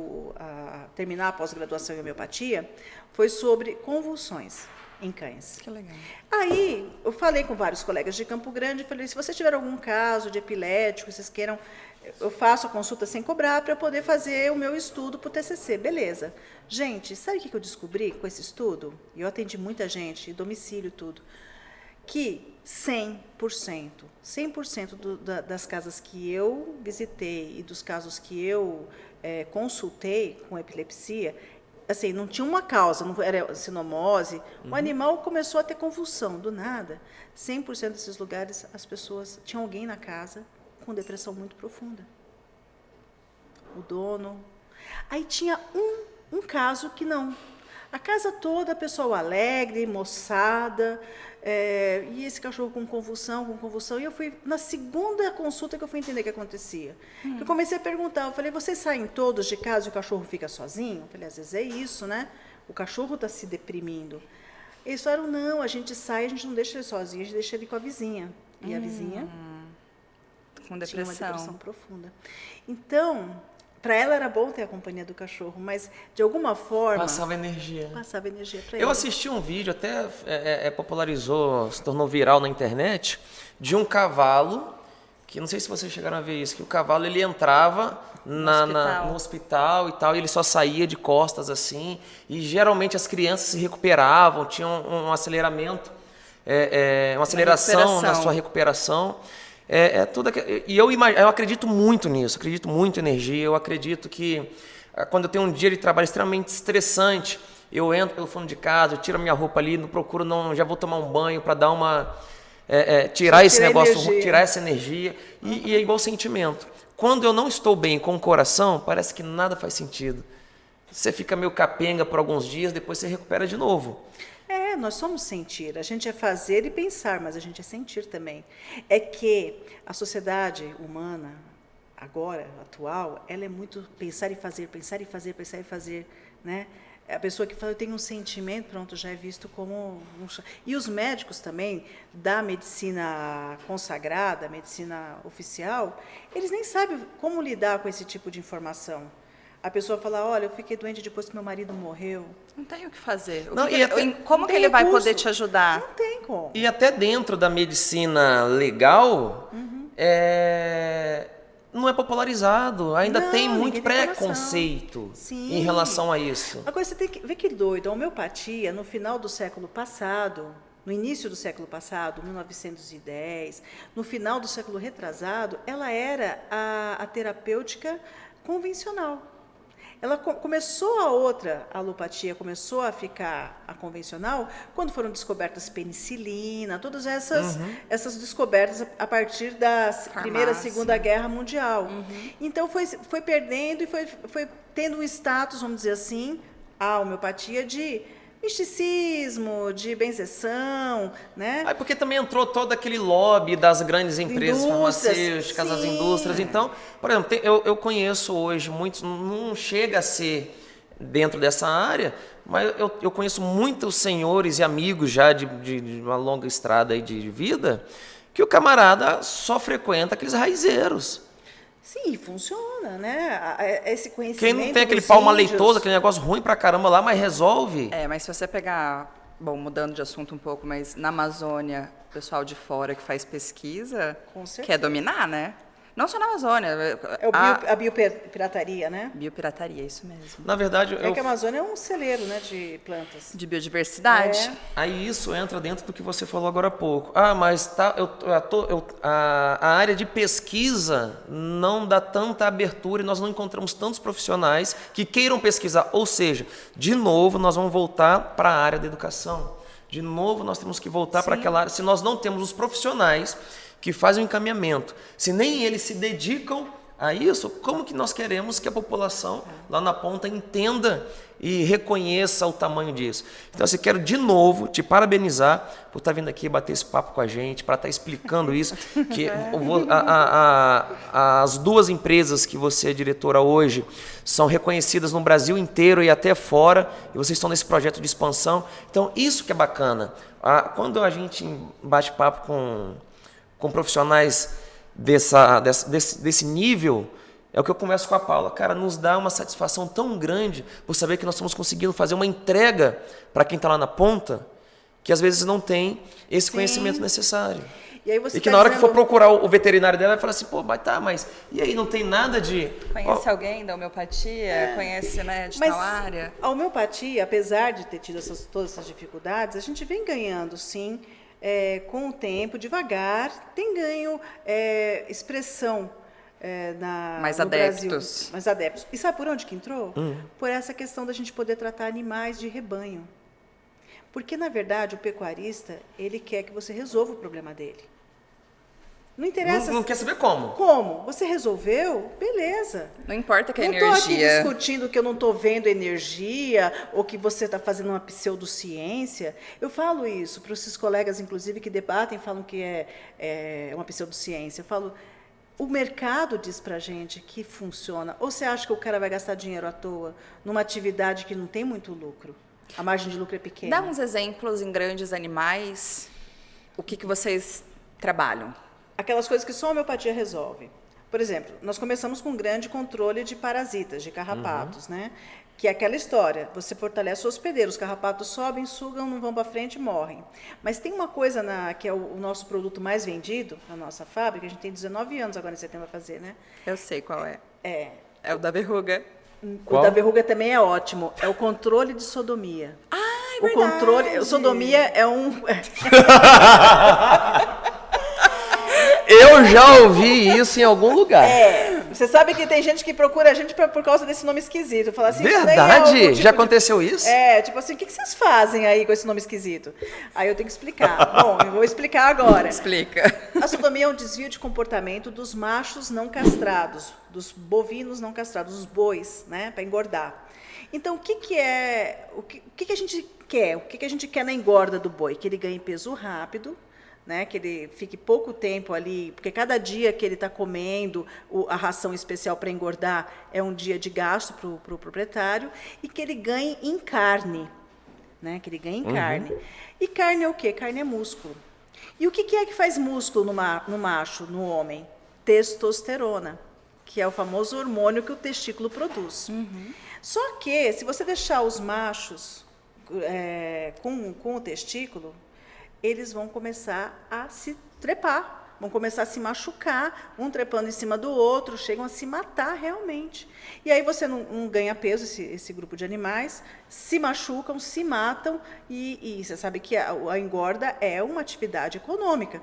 Speaker 3: terminar a pós-graduação em homeopatia, foi sobre convulsões em cães.
Speaker 2: Que legal.
Speaker 3: Aí, eu falei com vários colegas de Campo Grande, falei, se vocês tiverem algum caso de epilético, vocês queiram, eu faço a consulta sem cobrar para eu poder fazer o meu estudo para o TCC. Beleza. Gente, sabe o que eu descobri com esse estudo? Eu atendi muita gente, domicílio, tudo. Que 100% das casas que eu visitei e dos casos que eu consultei com epilepsia, assim, não tinha uma causa, não era sinomose, o animal começou a ter convulsão, do nada. 100% desses lugares, as pessoas, tinham alguém na casa com depressão muito profunda. O dono. Aí tinha um caso que não. A casa toda, pessoal alegre, moçada, e esse cachorro com convulsão, e eu fui, na segunda consulta que eu fui entender o que acontecia. Eu comecei a perguntar, eu falei, vocês saem todos de casa e o cachorro fica sozinho? Eu falei, às vezes é isso, né? O cachorro está se deprimindo. Eles falaram, não, a gente sai, a gente não deixa ele sozinho, a gente deixa ele com a vizinha. E a vizinha
Speaker 2: Com
Speaker 3: tinha uma
Speaker 2: depressão.
Speaker 3: depressão profunda. Então, para ela era bom ter a companhia do cachorro, mas de alguma forma
Speaker 1: Passava energia.
Speaker 3: passava energia para ele.
Speaker 1: Eu assisti um vídeo, até popularizou, se tornou viral na internet, de um cavalo, que não sei se vocês chegaram a ver isso, que o cavalo ele entrava no hospital e tal, e ele só saía de costas assim, e geralmente as crianças se recuperavam, tinham um aceleramento, uma aceleração na sua recuperação. E eu acredito muito nisso, acredito muito em energia, eu acredito que quando eu tenho um dia de trabalho extremamente estressante, eu entro pelo fundo de casa, eu tiro a minha roupa ali, já vou tomar um banho para dar uma... tirar esse negócio, tirar essa energia, e é igual sentimento. Quando eu não estou bem com o coração, parece que nada faz sentido. Você fica meio capenga por alguns dias, depois você recupera de novo.
Speaker 3: Nós somos sentir. A gente é fazer e pensar, mas a gente é sentir também. É que a sociedade humana, agora, atual, ela é muito pensar e fazer, pensar e fazer, pensar e fazer, né? A pessoa que fala, eu tenho um sentimento, pronto, já é visto como E os médicos também, da medicina consagrada, medicina oficial, eles nem sabem como lidar com esse tipo de informação. A pessoa fala, olha, eu fiquei doente depois que meu marido morreu.
Speaker 2: Não tem o que fazer.
Speaker 3: não
Speaker 2: Como que
Speaker 3: tem
Speaker 2: ele vai
Speaker 3: recurso.
Speaker 2: poder te ajudar?
Speaker 3: Não tem como.
Speaker 1: E até dentro da medicina legal, não é popularizado. Ainda
Speaker 3: Não,
Speaker 1: tem muito
Speaker 3: ninguém tem
Speaker 1: preconceito
Speaker 3: Sim.
Speaker 1: em relação a isso.
Speaker 3: Agora, você tem que ver que doido. A homeopatia, no final do século passado, no início do século passado, 1910, no final do século retrasado, ela era a terapêutica convencional. Ela começou a alopatia começou a ficar a convencional quando foram descobertas penicilina, todas essas descobertas a partir da Primeira e Segunda Guerra Mundial. Então foi perdendo e foi tendo um status, vamos dizer assim, a homeopatia de misticismo, de benzeção, né?
Speaker 1: Aí porque também entrou todo aquele lobby das grandes empresas farmacêuticas, das indústrias. Então, por exemplo, eu conheço hoje muitos, não chega a ser dentro dessa área, mas eu conheço muitos senhores e amigos já de uma longa estrada aí de vida, que o camarada só frequenta aqueles raizeiros.
Speaker 3: Sim, funciona, né? Esse conhecimento.
Speaker 1: Quem não tem aquele
Speaker 3: dos
Speaker 1: palma
Speaker 3: índios,
Speaker 1: leitoso, aquele negócio ruim pra caramba lá, mas resolve.
Speaker 2: Mas se você pegar, bom, mudando de assunto um pouco, mas na Amazônia, o pessoal de fora que faz pesquisa
Speaker 3: Com certeza.
Speaker 2: quer dominar, né? Não só na Amazônia.
Speaker 3: É a biopirataria, né?
Speaker 2: Biopirataria, isso mesmo.
Speaker 1: Na verdade,
Speaker 3: É que a Amazônia é um celeiro, né, de plantas.
Speaker 2: De biodiversidade.
Speaker 1: aí isso entra dentro do que você falou agora há pouco. Mas a área de pesquisa não dá tanta abertura e nós não encontramos tantos profissionais que queiram pesquisar. Ou seja, de novo, nós vamos voltar para a área da educação. De novo, nós temos que voltar para aquela área. Se nós não temos os profissionais que fazem o encaminhamento, se nem eles se dedicam a isso, como que nós queremos que a população lá na ponta entenda e reconheça o tamanho disso? Então, eu quero de novo te parabenizar por estar vindo aqui bater esse papo com a gente, para estar explicando isso, que as duas empresas que você é diretora hoje são reconhecidas no Brasil inteiro e até fora, e vocês estão nesse projeto de expansão. Então, isso que é bacana. Quando a gente bate papo com profissionais desse nível, é o que eu converso com a Paula. Cara, nos dá uma satisfação tão grande por saber que nós estamos conseguindo fazer uma entrega para quem está lá na ponta, que às vezes não tem esse conhecimento necessário.
Speaker 3: E
Speaker 1: que na hora que for procurar o veterinário dela, vai falar assim, mas e aí não tem nada de...
Speaker 2: Conhece alguém da homeopatia? Conhece, né, de tal área?
Speaker 3: A homeopatia, apesar de ter tido todas essas dificuldades, a gente vem ganhando, sim, com o tempo, devagar, tem ganho expressão no Brasil. Mais adeptos. E sabe por onde que entrou? Por essa questão da gente poder tratar animais de rebanho. Porque, na verdade, o pecuarista, ele quer que você resolva o problema dele. Não interessa.
Speaker 1: Não quer saber como.
Speaker 3: Como? Você resolveu? Beleza.
Speaker 2: Não importa que a
Speaker 3: energia... Não estou aqui discutindo que eu não estou vendo energia ou que você está fazendo uma pseudociência. Eu falo isso para esses colegas, inclusive, que debatem e falam que é uma pseudociência. Eu falo, o mercado diz para a gente que funciona. Ou você acha que o cara vai gastar dinheiro à toa numa atividade que não tem muito lucro? A margem de lucro é pequena.
Speaker 2: Dá uns exemplos em grandes animais. O que vocês trabalham?
Speaker 3: Aquelas coisas que só a homeopatia resolve. Por exemplo, nós começamos com um grande controle de parasitas, de carrapatos, né? Que é aquela história, você fortalece o hospedeiro, os carrapatos sobem, sugam, não vão para frente e morrem. Mas tem uma coisa que é o nosso produto mais vendido na nossa fábrica, a gente tem 19 anos agora em setembro a fazer, né?
Speaker 2: Eu sei qual é. É o da verruga.
Speaker 3: Qual? O da verruga também é ótimo, é o controle de sodomia.
Speaker 2: É verdade.
Speaker 3: O sodomia é um...
Speaker 1: Eu já ouvi isso em algum lugar.
Speaker 3: Você sabe que tem gente que procura a gente por causa desse nome esquisito. Fala assim,
Speaker 1: verdade?
Speaker 3: Isso
Speaker 1: Já aconteceu isso?
Speaker 3: Tipo assim, o que vocês fazem aí com esse nome esquisito? Aí eu tenho que explicar. Bom, eu vou explicar agora.
Speaker 2: Explica.
Speaker 3: A sodomia é um desvio de comportamento dos machos não castrados, dos bovinos não castrados, dos bois, né, para engordar. Então, o que a gente quer? O que a gente quer na engorda do boi? Que ele ganhe peso rápido, né, que ele fique pouco tempo ali, porque cada dia que ele está comendo a ração especial para engordar é um dia de gasto para o proprietário, e que ele ganhe em carne, né, que ele ganhe em carne. E carne é o quê? Carne é músculo. E o que é que faz músculo no macho, no homem? Testosterona, que é o famoso hormônio que o testículo produz. Só que, se você deixar os machos com o testículo, eles vão começar a se trepar, vão começar a se machucar, um trepando em cima do outro, chegam a se matar realmente. E aí você não ganha peso, esse grupo de animais, se machucam, se matam, e você sabe que a engorda é uma atividade econômica.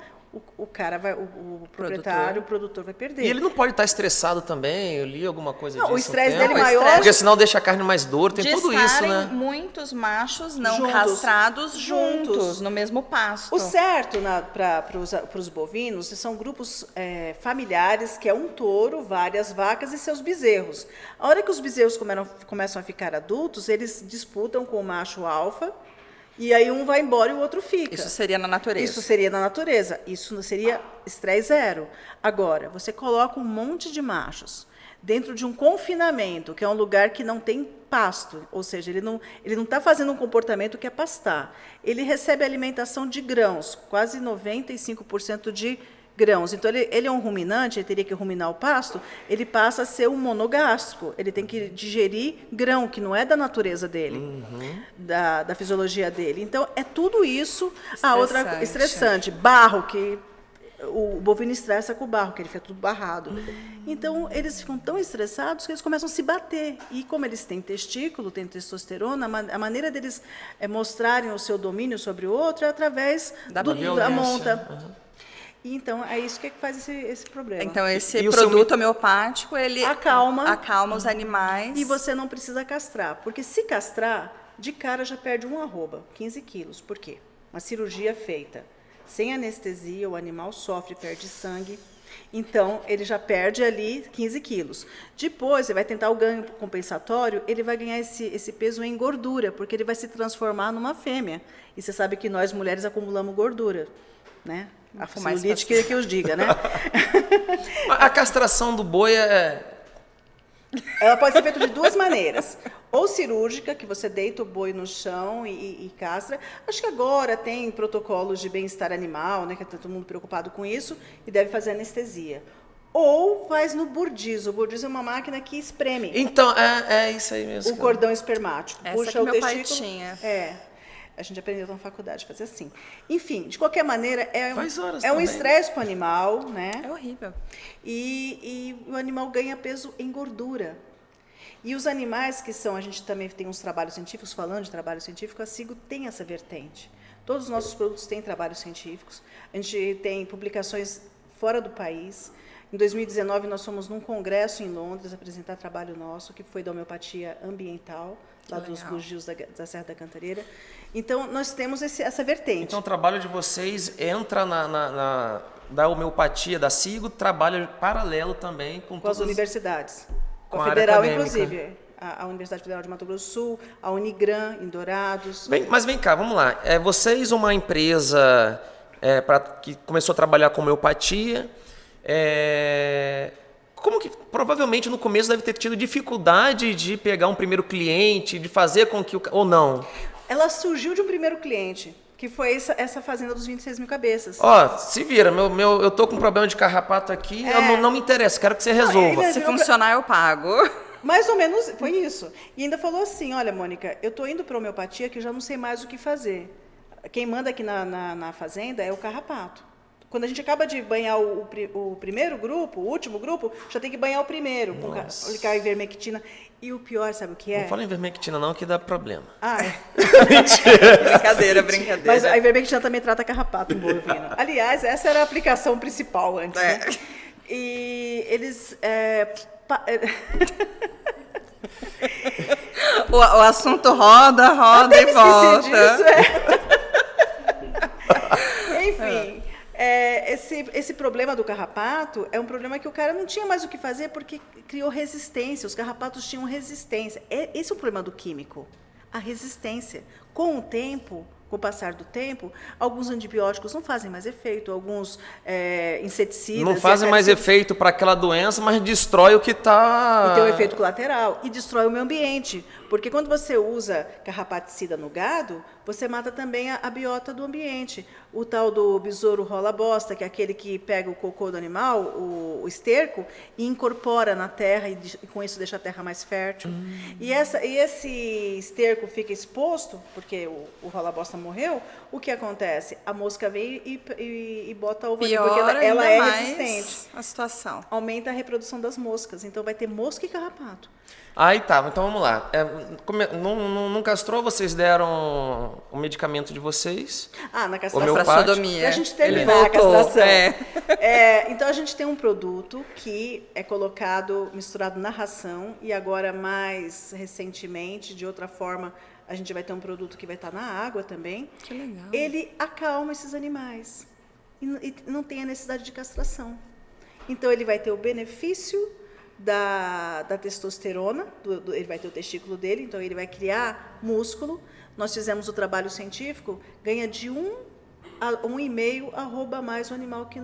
Speaker 3: O cara vai, o proprietário, o produtor vai perder.
Speaker 1: E ele não pode estar estressado também? Eu li alguma coisa disso.
Speaker 3: O estresse
Speaker 1: um
Speaker 3: dele
Speaker 1: tempo.
Speaker 3: maior.
Speaker 1: Porque senão deixa a carne mais dura, tem tudo isso, né?
Speaker 2: Muitos machos não
Speaker 3: Juntos.
Speaker 2: castrados juntos, no mesmo pasto.
Speaker 3: O certo para os bovinos são grupos familiares, que é um touro, várias vacas e seus bezerros. A hora que os bezerros começam a ficar adultos, eles disputam com o macho alfa, e aí um vai embora e o outro fica.
Speaker 2: Isso seria na natureza.
Speaker 3: Isso seria na natureza. Isso seria estresse zero. Agora, você coloca um monte de machos dentro de um confinamento, que é um lugar que não tem pasto, ou seja, ele não está fazendo um comportamento que é pastar. Ele recebe alimentação de grãos, quase 95% de grãos. Então, ele é um ruminante, ele teria que ruminar o pasto, ele passa a ser um monogástrico. Ele tem que digerir grão, que não é da natureza dele, da fisiologia dele. Então, é tudo isso. Outra estressante. Barro, que o bovino estressa com o barro, que ele fica tudo barrado. Então, eles ficam tão estressados que eles começam a se bater. E como eles têm testículo, têm testosterona, a maneira deles mostrarem o seu domínio sobre o outro é através da monta. Então, é isso que faz esse problema.
Speaker 2: Então, esse produto homeopático, ele acalma os animais.
Speaker 3: E você não precisa castrar, porque se castrar, de cara já perde 15 quilos. Por quê? Uma cirurgia feita sem anestesia, o animal sofre, perde sangue. Então, ele já perde ali 15 quilos. Depois, ele vai tentar o ganho compensatório, ele vai ganhar esse peso em gordura, porque ele vai se transformar numa fêmea. E você sabe que nós, mulheres, acumulamos gordura, né? A celulite que eu diga, né?
Speaker 1: A castração do boi
Speaker 3: Ela pode ser feita de duas maneiras. Ou cirúrgica, que você deita o boi no chão e castra. Acho que agora tem protocolos de bem-estar animal, né? Que está todo mundo preocupado com isso, e deve fazer anestesia. Ou faz no Burdizo. O Burdizo é uma máquina que espreme.
Speaker 1: Então, é isso aí mesmo.
Speaker 3: O cordão espermático.
Speaker 2: Essa
Speaker 3: puxa
Speaker 2: que
Speaker 3: o
Speaker 2: meu
Speaker 3: testículo.
Speaker 2: pai tinha.
Speaker 3: A gente aprendeu na faculdade a fazer assim. Enfim, de qualquer maneira, é um estresse para o animal, né?
Speaker 2: É horrível.
Speaker 3: E o animal ganha peso em gordura. E os animais a gente também tem uns trabalhos científicos, falando de trabalho científico, a Sigo tem essa vertente. Todos os nossos produtos têm trabalhos científicos. A gente tem publicações fora do país. Em 2019, nós fomos num congresso em Londres apresentar trabalho nosso, que foi da homeopatia ambiental, lá dos bugios da Serra da Cantareira. Então, nós temos essa vertente.
Speaker 1: Então, o trabalho de vocês entra da homeopatia da Sigo, trabalho paralelo também com
Speaker 3: as universidades. Com a
Speaker 1: Federal,
Speaker 3: inclusive. A Universidade Federal de Mato Grosso do Sul, a Unigran, em Dourados.
Speaker 1: Mas vem cá, vamos lá. Vocês, uma empresa que começou a trabalhar com homeopatia, como que provavelmente no começo deve ter tido dificuldade de pegar um primeiro cliente, de fazer com que ou não?
Speaker 3: Ela surgiu de um primeiro cliente, que foi essa fazenda dos 26 mil cabeças.
Speaker 1: Se vira, eu tô com um problema de carrapato aqui, não me interessa, quero que você resolva.
Speaker 2: Se funcionar, eu pago.
Speaker 3: Mais ou menos foi isso. E ainda falou assim, olha, Mônica, eu tô indo para a homeopatia que eu já não sei mais o que fazer. Quem manda aqui na fazenda é o carrapato. Quando a gente acaba de banhar o primeiro grupo, o último grupo, já tem que banhar o primeiro, com aplicar a ivermectina. E o pior, sabe o que é?
Speaker 1: Não fala em ivermectina não, que dá problema.
Speaker 2: Mentira. Brincadeira.
Speaker 3: Mas a ivermectina também trata carrapato em bovino. Aliás, essa era a aplicação principal antes, né? E eles...
Speaker 2: o assunto roda e volta.
Speaker 3: Disso, Enfim... Esse problema do carrapato é um problema que o cara não tinha mais o que fazer porque criou resistência. Os carrapatos tinham resistência. Esse é o problema do químico, a resistência. Com o tempo, com o passar do tempo, alguns antibióticos não fazem mais efeito, alguns inseticidas...
Speaker 1: Não fazem mais efeito para aquela doença, mas destrói o que está...
Speaker 3: E tem um efeito colateral, e destrói o meio ambiente. Porque quando você usa carrapaticida no gado, você mata também a biota do ambiente. O tal do besouro rola-bosta, que é aquele que pega o cocô do animal, o esterco, e incorpora na terra, e com isso deixa a terra mais fértil. E esse esterco fica exposto, porque o rola-bosta morreu, o que acontece? A mosca vem e bota a ovo ali, porque ela é resistente.
Speaker 2: A situação.
Speaker 3: Aumenta a reprodução das moscas, então vai ter mosca e carrapato.
Speaker 1: Aí tá, então vamos lá. Não castrou, vocês deram o medicamento de vocês?
Speaker 3: Na castração.
Speaker 2: Sodomia.
Speaker 3: Pra gente terminar a castração. Então a gente tem um produto que é colocado, misturado na ração, e agora mais recentemente, de outra forma, a gente vai ter um produto que vai estar na água também.
Speaker 2: Que legal.
Speaker 3: Ele acalma esses animais e não tem a necessidade de castração. Então ele vai ter o benefício da testosterona, ele vai ter o testículo dele, então ele vai criar músculo. Nós fizemos o trabalho científico, ganha de 1 a 1,5 arroba mais um animal que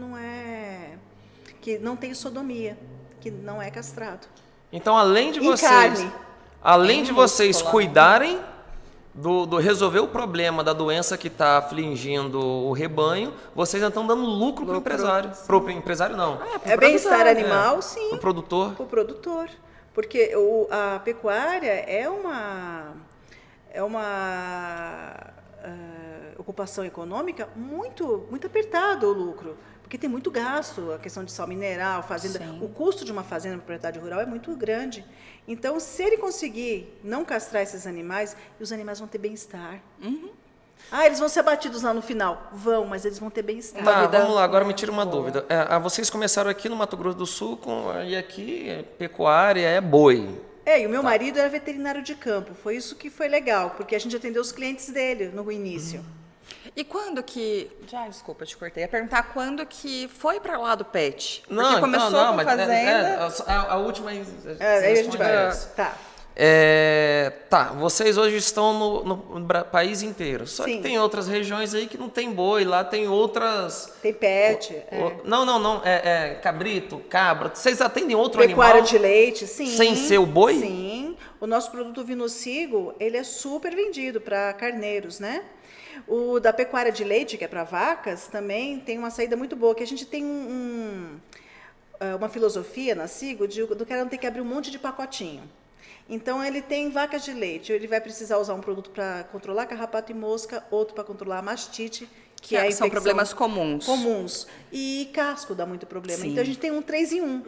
Speaker 3: não tem sodomia, que não é castrado.
Speaker 1: Então, além de vocês,
Speaker 3: carne.
Speaker 1: Cuidarem do resolver o problema da doença que está afligindo o rebanho, vocês já estão dando lucro para o empresário. Para o empresário, não.
Speaker 3: É bem-estar animal, sim.
Speaker 1: Para o produtor.
Speaker 3: Para o produtor. Porque a pecuária é uma ocupação econômica muito, muito apertada, o lucro. Porque tem muito gasto, a questão de sal mineral, fazenda. Sim. O custo de uma fazenda, propriedade rural, é muito grande. Então, se ele conseguir não castrar esses animais, os animais vão ter bem-estar. Uhum. Eles vão ser abatidos lá no final? Vão, mas eles vão ter bem-estar.
Speaker 1: Tá, vamos lá, agora me tira uma dúvida. Vocês começaram aqui no Mato Grosso do Sul, e aqui pecuária é boi.
Speaker 3: E o meu marido era veterinário de campo. Foi isso que foi legal, porque a gente atendeu os clientes dele no início.
Speaker 2: E quando que... desculpa, te cortei. Ia perguntar quando que foi para lá do pet. Porque
Speaker 1: não,
Speaker 2: começou
Speaker 1: então,
Speaker 2: com
Speaker 1: fazenda...
Speaker 3: a
Speaker 1: última...
Speaker 3: Aí a gente vai...
Speaker 1: Tá, vocês hoje estão no país inteiro. Só
Speaker 3: Sim.
Speaker 1: que tem outras regiões aí que não tem boi. Lá tem outras...
Speaker 3: Tem pet.
Speaker 1: Não. Cabrito, cabra. Vocês atendem outro
Speaker 3: Pecuária
Speaker 1: animal?
Speaker 3: de leite, sim.
Speaker 1: Sem ser o boi?
Speaker 3: Sim. O nosso produto Vinocigo, ele é super vendido para carneiros, né? O da pecuária de leite, que é para vacas, também tem uma saída muito boa, que a gente tem uma filosofia na Sigo do cara não ter que abrir um monte de pacotinho. Então, ele tem vacas de leite, ele vai precisar usar um produto para controlar carrapato e mosca, outro para controlar a mastite, que é a infecção.
Speaker 2: São problemas comuns.
Speaker 3: Comuns. E casco dá muito problema.
Speaker 2: Sim.
Speaker 3: Então, a gente tem um 3 em 1.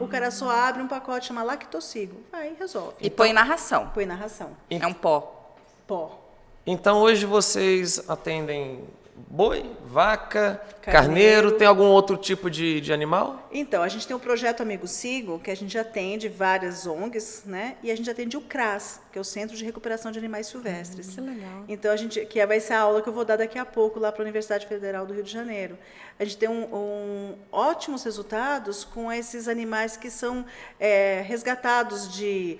Speaker 3: O cara só abre um pacote, chama Lactocigo, vai e resolve.
Speaker 2: E põe na ração.
Speaker 3: Põe na ração.
Speaker 2: É um pó.
Speaker 3: Pó.
Speaker 1: Então, hoje vocês atendem boi, vaca, carneiro, tem algum outro tipo de animal?
Speaker 3: Então, a gente tem o projeto Amigo Sigo, que a gente atende várias ONGs, né? E a gente atende o CRAS, que é o Centro de Recuperação de Animais Silvestres.
Speaker 2: Que legal.
Speaker 3: Então, que vai ser a aula que eu vou dar daqui a pouco lá para a Universidade Federal do Rio de Janeiro. A gente tem ótimos resultados com esses animais que são resgatados de...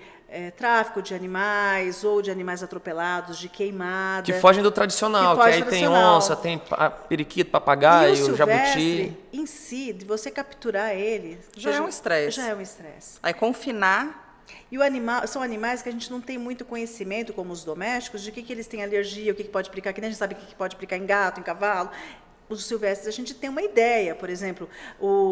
Speaker 3: tráfico de animais ou de animais atropelados, de queimada.
Speaker 1: Que fogem do tradicional, que aí tem onça, tem periquito, papagaio,
Speaker 3: e o
Speaker 1: jabuti.
Speaker 3: Em si, de você capturar ele...
Speaker 2: Já é um estresse.
Speaker 3: Já é um estresse.
Speaker 2: Aí confinar...
Speaker 3: E são animais que a gente não tem muito conhecimento, como os domésticos, de que eles têm alergia, o que pode picar, que nem a gente sabe o que pode picar em gato, em cavalo. Os silvestres, a gente tem uma ideia. Por exemplo,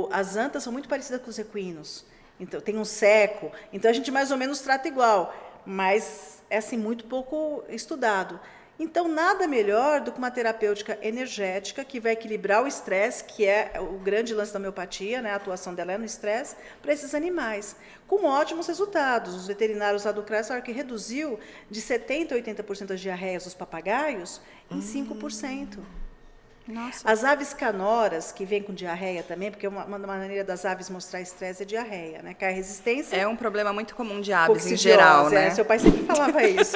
Speaker 3: as antas são muito parecidas com os equinos. Então, tem um seco, então a gente mais ou menos trata igual, mas é assim, muito pouco estudado. Então, nada melhor do que uma terapêutica energética que vai equilibrar o estresse, que é o grande lance da homeopatia, né? A atuação dela é no estresse, para esses animais, com ótimos resultados. Os veterinários lá do CRAS falaram que reduziu de 70% a 80% as diarreias dos papagaios em 5%.
Speaker 2: Nossa.
Speaker 3: As aves canoras, que vêm com diarreia também, porque uma maneira das aves mostrar estresse é diarreia, né? Cai a resistência.
Speaker 2: É um problema muito comum de aves em geral, né?
Speaker 3: Seu pai sempre falava isso.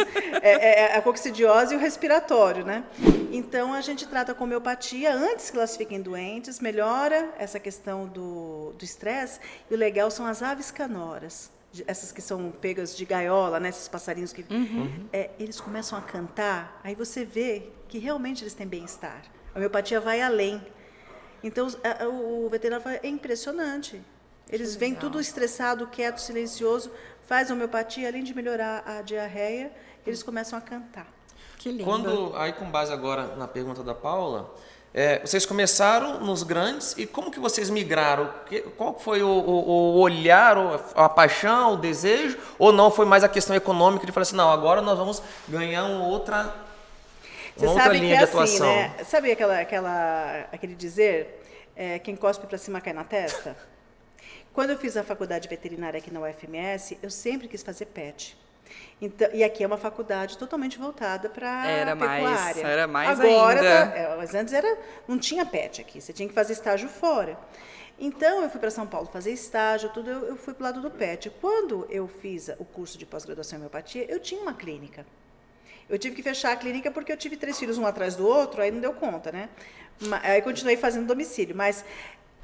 Speaker 3: A coccidiose e o respiratório, né? Então, a gente trata com homeopatia antes que elas fiquem doentes, melhora essa questão do estresse, e o legal são as aves canoras. essas que são pegas de gaiola, né? Esses passarinhos que... eles começam a cantar, aí você vê que realmente eles têm bem-estar. A homeopatia vai além. Então, o veterinário fala, é impressionante. Eles vêm tudo estressado, quieto, silencioso, faz a homeopatia, além de melhorar a diarreia, eles começam a cantar.
Speaker 2: Que lindo.
Speaker 1: Aí com base agora na pergunta da Paula, vocês começaram nos grandes e como que vocês migraram? Qual foi o olhar, a paixão, o desejo? Ou não, foi mais a questão econômica de falar assim, não, agora nós vamos ganhar uma outra linha de atuação?
Speaker 3: Né? Sabe aquele dizer, quem cospe para cima cai na testa? Quando eu fiz a faculdade veterinária aqui na UFMS, eu sempre quis fazer PET. Então, e aqui é uma faculdade totalmente voltada para pecuária.
Speaker 2: Era mais
Speaker 3: agora
Speaker 2: ainda.
Speaker 3: Mas antes não tinha PET aqui, você tinha que fazer estágio fora. Então, eu fui para São Paulo fazer estágio, tudo, eu fui para o lado do PET. Quando eu fiz o curso de pós-graduação em homeopatia, eu tinha uma clínica. Eu tive que fechar a clínica porque eu tive 3 filhos, um atrás do outro, aí não deu conta, né? Aí continuei fazendo domicílio, mas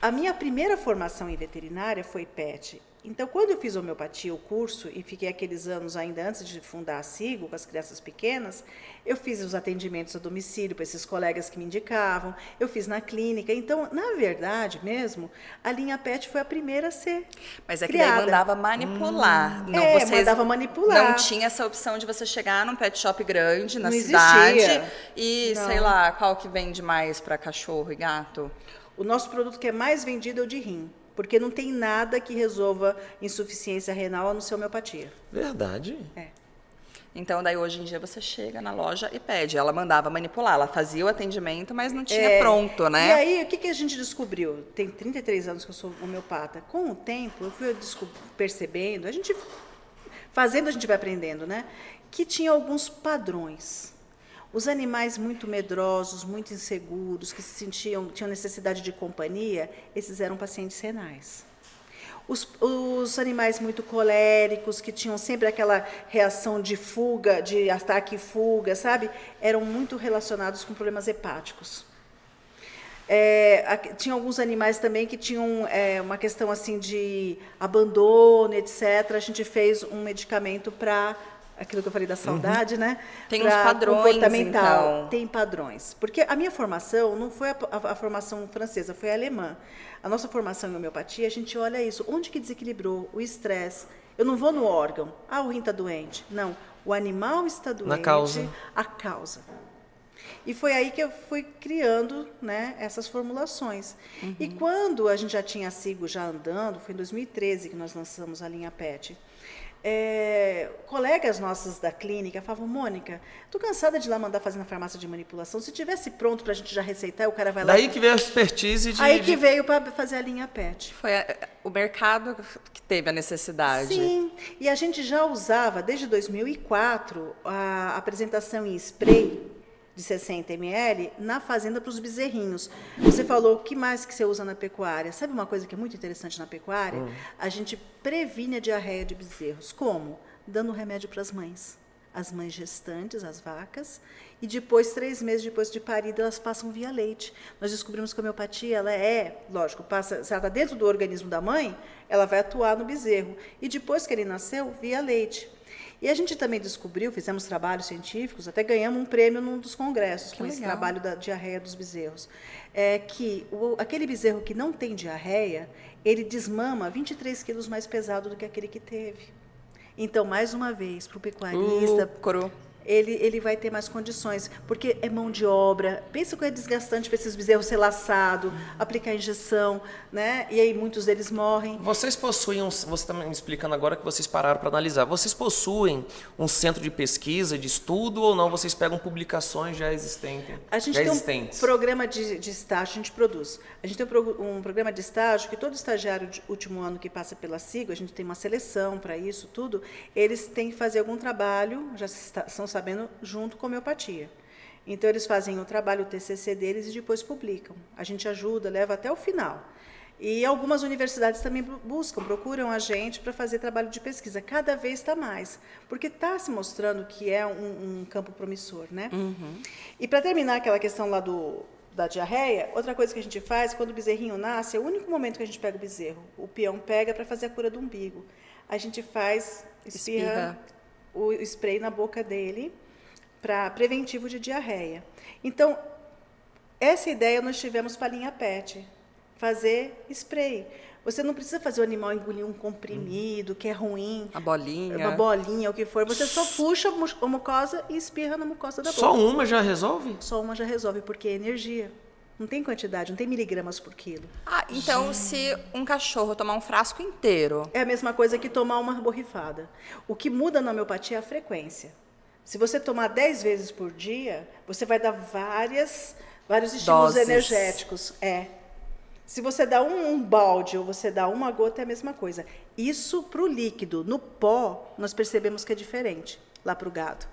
Speaker 3: a minha primeira formação em veterinária foi PET. Então, quando eu fiz homeopatia, o curso, e fiquei aqueles anos ainda antes de fundar a SIGO, com as crianças pequenas, eu fiz os atendimentos a domicílio para esses colegas que me indicavam, eu fiz na clínica. Então, na verdade mesmo, a linha PET foi a primeira a ser
Speaker 2: Mas é que
Speaker 3: criada.
Speaker 2: daí mandava manipular.
Speaker 3: Mandava manipular.
Speaker 2: Não tinha essa opção de você chegar num pet shop grande na
Speaker 3: Não
Speaker 2: cidade
Speaker 3: existia.
Speaker 2: e,
Speaker 3: Não.
Speaker 2: sei lá, qual que vende mais para cachorro e gato?
Speaker 3: O nosso produto que é mais vendido é o de rim, porque não tem nada que resolva insuficiência renal a não ser homeopatia.
Speaker 1: Verdade.
Speaker 2: Então, daí hoje em dia você chega na loja e pede. Ela mandava manipular, ela fazia o atendimento, mas não tinha pronto, né?
Speaker 3: E aí, o que a gente descobriu? Tem 33 anos que eu sou homeopata. Com o tempo, eu fui percebendo, a gente vai aprendendo, né? Que tinha alguns padrões. Os animais muito medrosos, muito inseguros, que tinham necessidade de companhia, esses eram pacientes renais. Os animais muito coléricos, que tinham sempre aquela reação de fuga, de ataque e fuga, sabe? Eram muito relacionados com problemas hepáticos. Tinha alguns animais também que tinham uma questão assim de abandono, etc. A gente fez um medicamento para aquilo que eu falei da saudade, né?
Speaker 2: Tem uns padrões,
Speaker 3: comportamental.
Speaker 2: então.
Speaker 3: Tem padrões. Porque a minha formação não foi a formação francesa, foi a alemã. A nossa formação em homeopatia, a gente olha isso. Onde que desequilibrou? O estresse. Eu não vou no órgão. O rim está doente. Não. O animal está doente.
Speaker 1: Na causa.
Speaker 3: A causa. E foi aí que eu fui criando, né, essas formulações. E quando a gente já tinha a SIGO já andando, foi em 2013 que nós lançamos a linha PET, colegas nossos da clínica falavam, Mônica, tô cansada de ir lá mandar fazer na farmácia de manipulação, se tivesse pronto para a gente já receitar, o cara vai lá...
Speaker 1: Daí que veio a expertise de...
Speaker 3: Aí que veio para fazer a linha PET.
Speaker 2: Foi o mercado que teve a necessidade.
Speaker 3: Sim, e a gente já usava, desde 2004, a apresentação em spray de 60 ml na fazenda para os bezerrinhos. Você falou, o que mais que você usa na pecuária? Sabe uma coisa que é muito interessante na pecuária? A gente previne a diarreia de bezerros. Como? Dando remédio para as mães gestantes, as vacas, e depois, 3 meses depois de parida, elas passam via leite. Nós descobrimos que a homeopatia, lógico, se ela está dentro do organismo da mãe, ela vai atuar no bezerro. E depois que ele nasceu, via leite. E a gente também descobriu, fizemos trabalhos científicos, até ganhamos um prêmio num dos congressos com esse trabalho da diarreia dos bezerros, que aquele bezerro que não tem diarreia, ele desmama 23 quilos mais pesado do que aquele que teve. Então, mais uma vez, para o pecuarista, ele vai ter mais condições, porque é mão de obra. Pensa que é desgastante para esses bezerros ser laçado, aplicar injeção, né? E aí muitos deles morrem.
Speaker 1: Vocês possuem, você está me explicando agora que vocês pararam para analisar, vocês possuem um centro de pesquisa, de estudo, ou não? Vocês pegam publicações já existentes?
Speaker 3: A gente tem um programa de estágio, a gente produz. A gente tem um programa de estágio que todo estagiário de último ano que passa pela SIGO, a gente tem uma seleção para isso, tudo, eles têm que fazer algum trabalho, já são sabendo, junto com a homeopatia. Então, eles fazem o trabalho, o TCC deles, e depois publicam. A gente ajuda, leva até o final. E algumas universidades também procuram a gente para fazer trabalho de pesquisa. Cada vez está mais, porque está se mostrando que é um campo promissor, né? E para terminar aquela questão lá da diarreia, outra coisa que a gente faz, quando o bezerrinho nasce, é o único momento que a gente pega o bezerro. O peão pega para fazer a cura do umbigo. a gente espirra o spray na boca dele para preventivo de diarreia. Então, essa ideia nós tivemos para a linha PET, fazer spray. Você não precisa fazer o animal engolir um comprimido, que é ruim. Uma bolinha, o que for. Você só puxa a mucosa e espirra na mucosa da boca.
Speaker 1: Só uma já resolve?
Speaker 3: Só uma já resolve, porque é energia. Não tem quantidade, não tem miligramas por quilo.
Speaker 2: Então se um cachorro tomar um frasco inteiro...
Speaker 3: É a mesma coisa que tomar uma borrifada. O que muda na homeopatia é a frequência. Se você tomar 10 vezes por dia, você vai dar vários estímulos energéticos. Se você dá um balde ou você dá uma gota, é a mesma coisa. Isso para o líquido. No pó, nós percebemos que é diferente lá para o gado.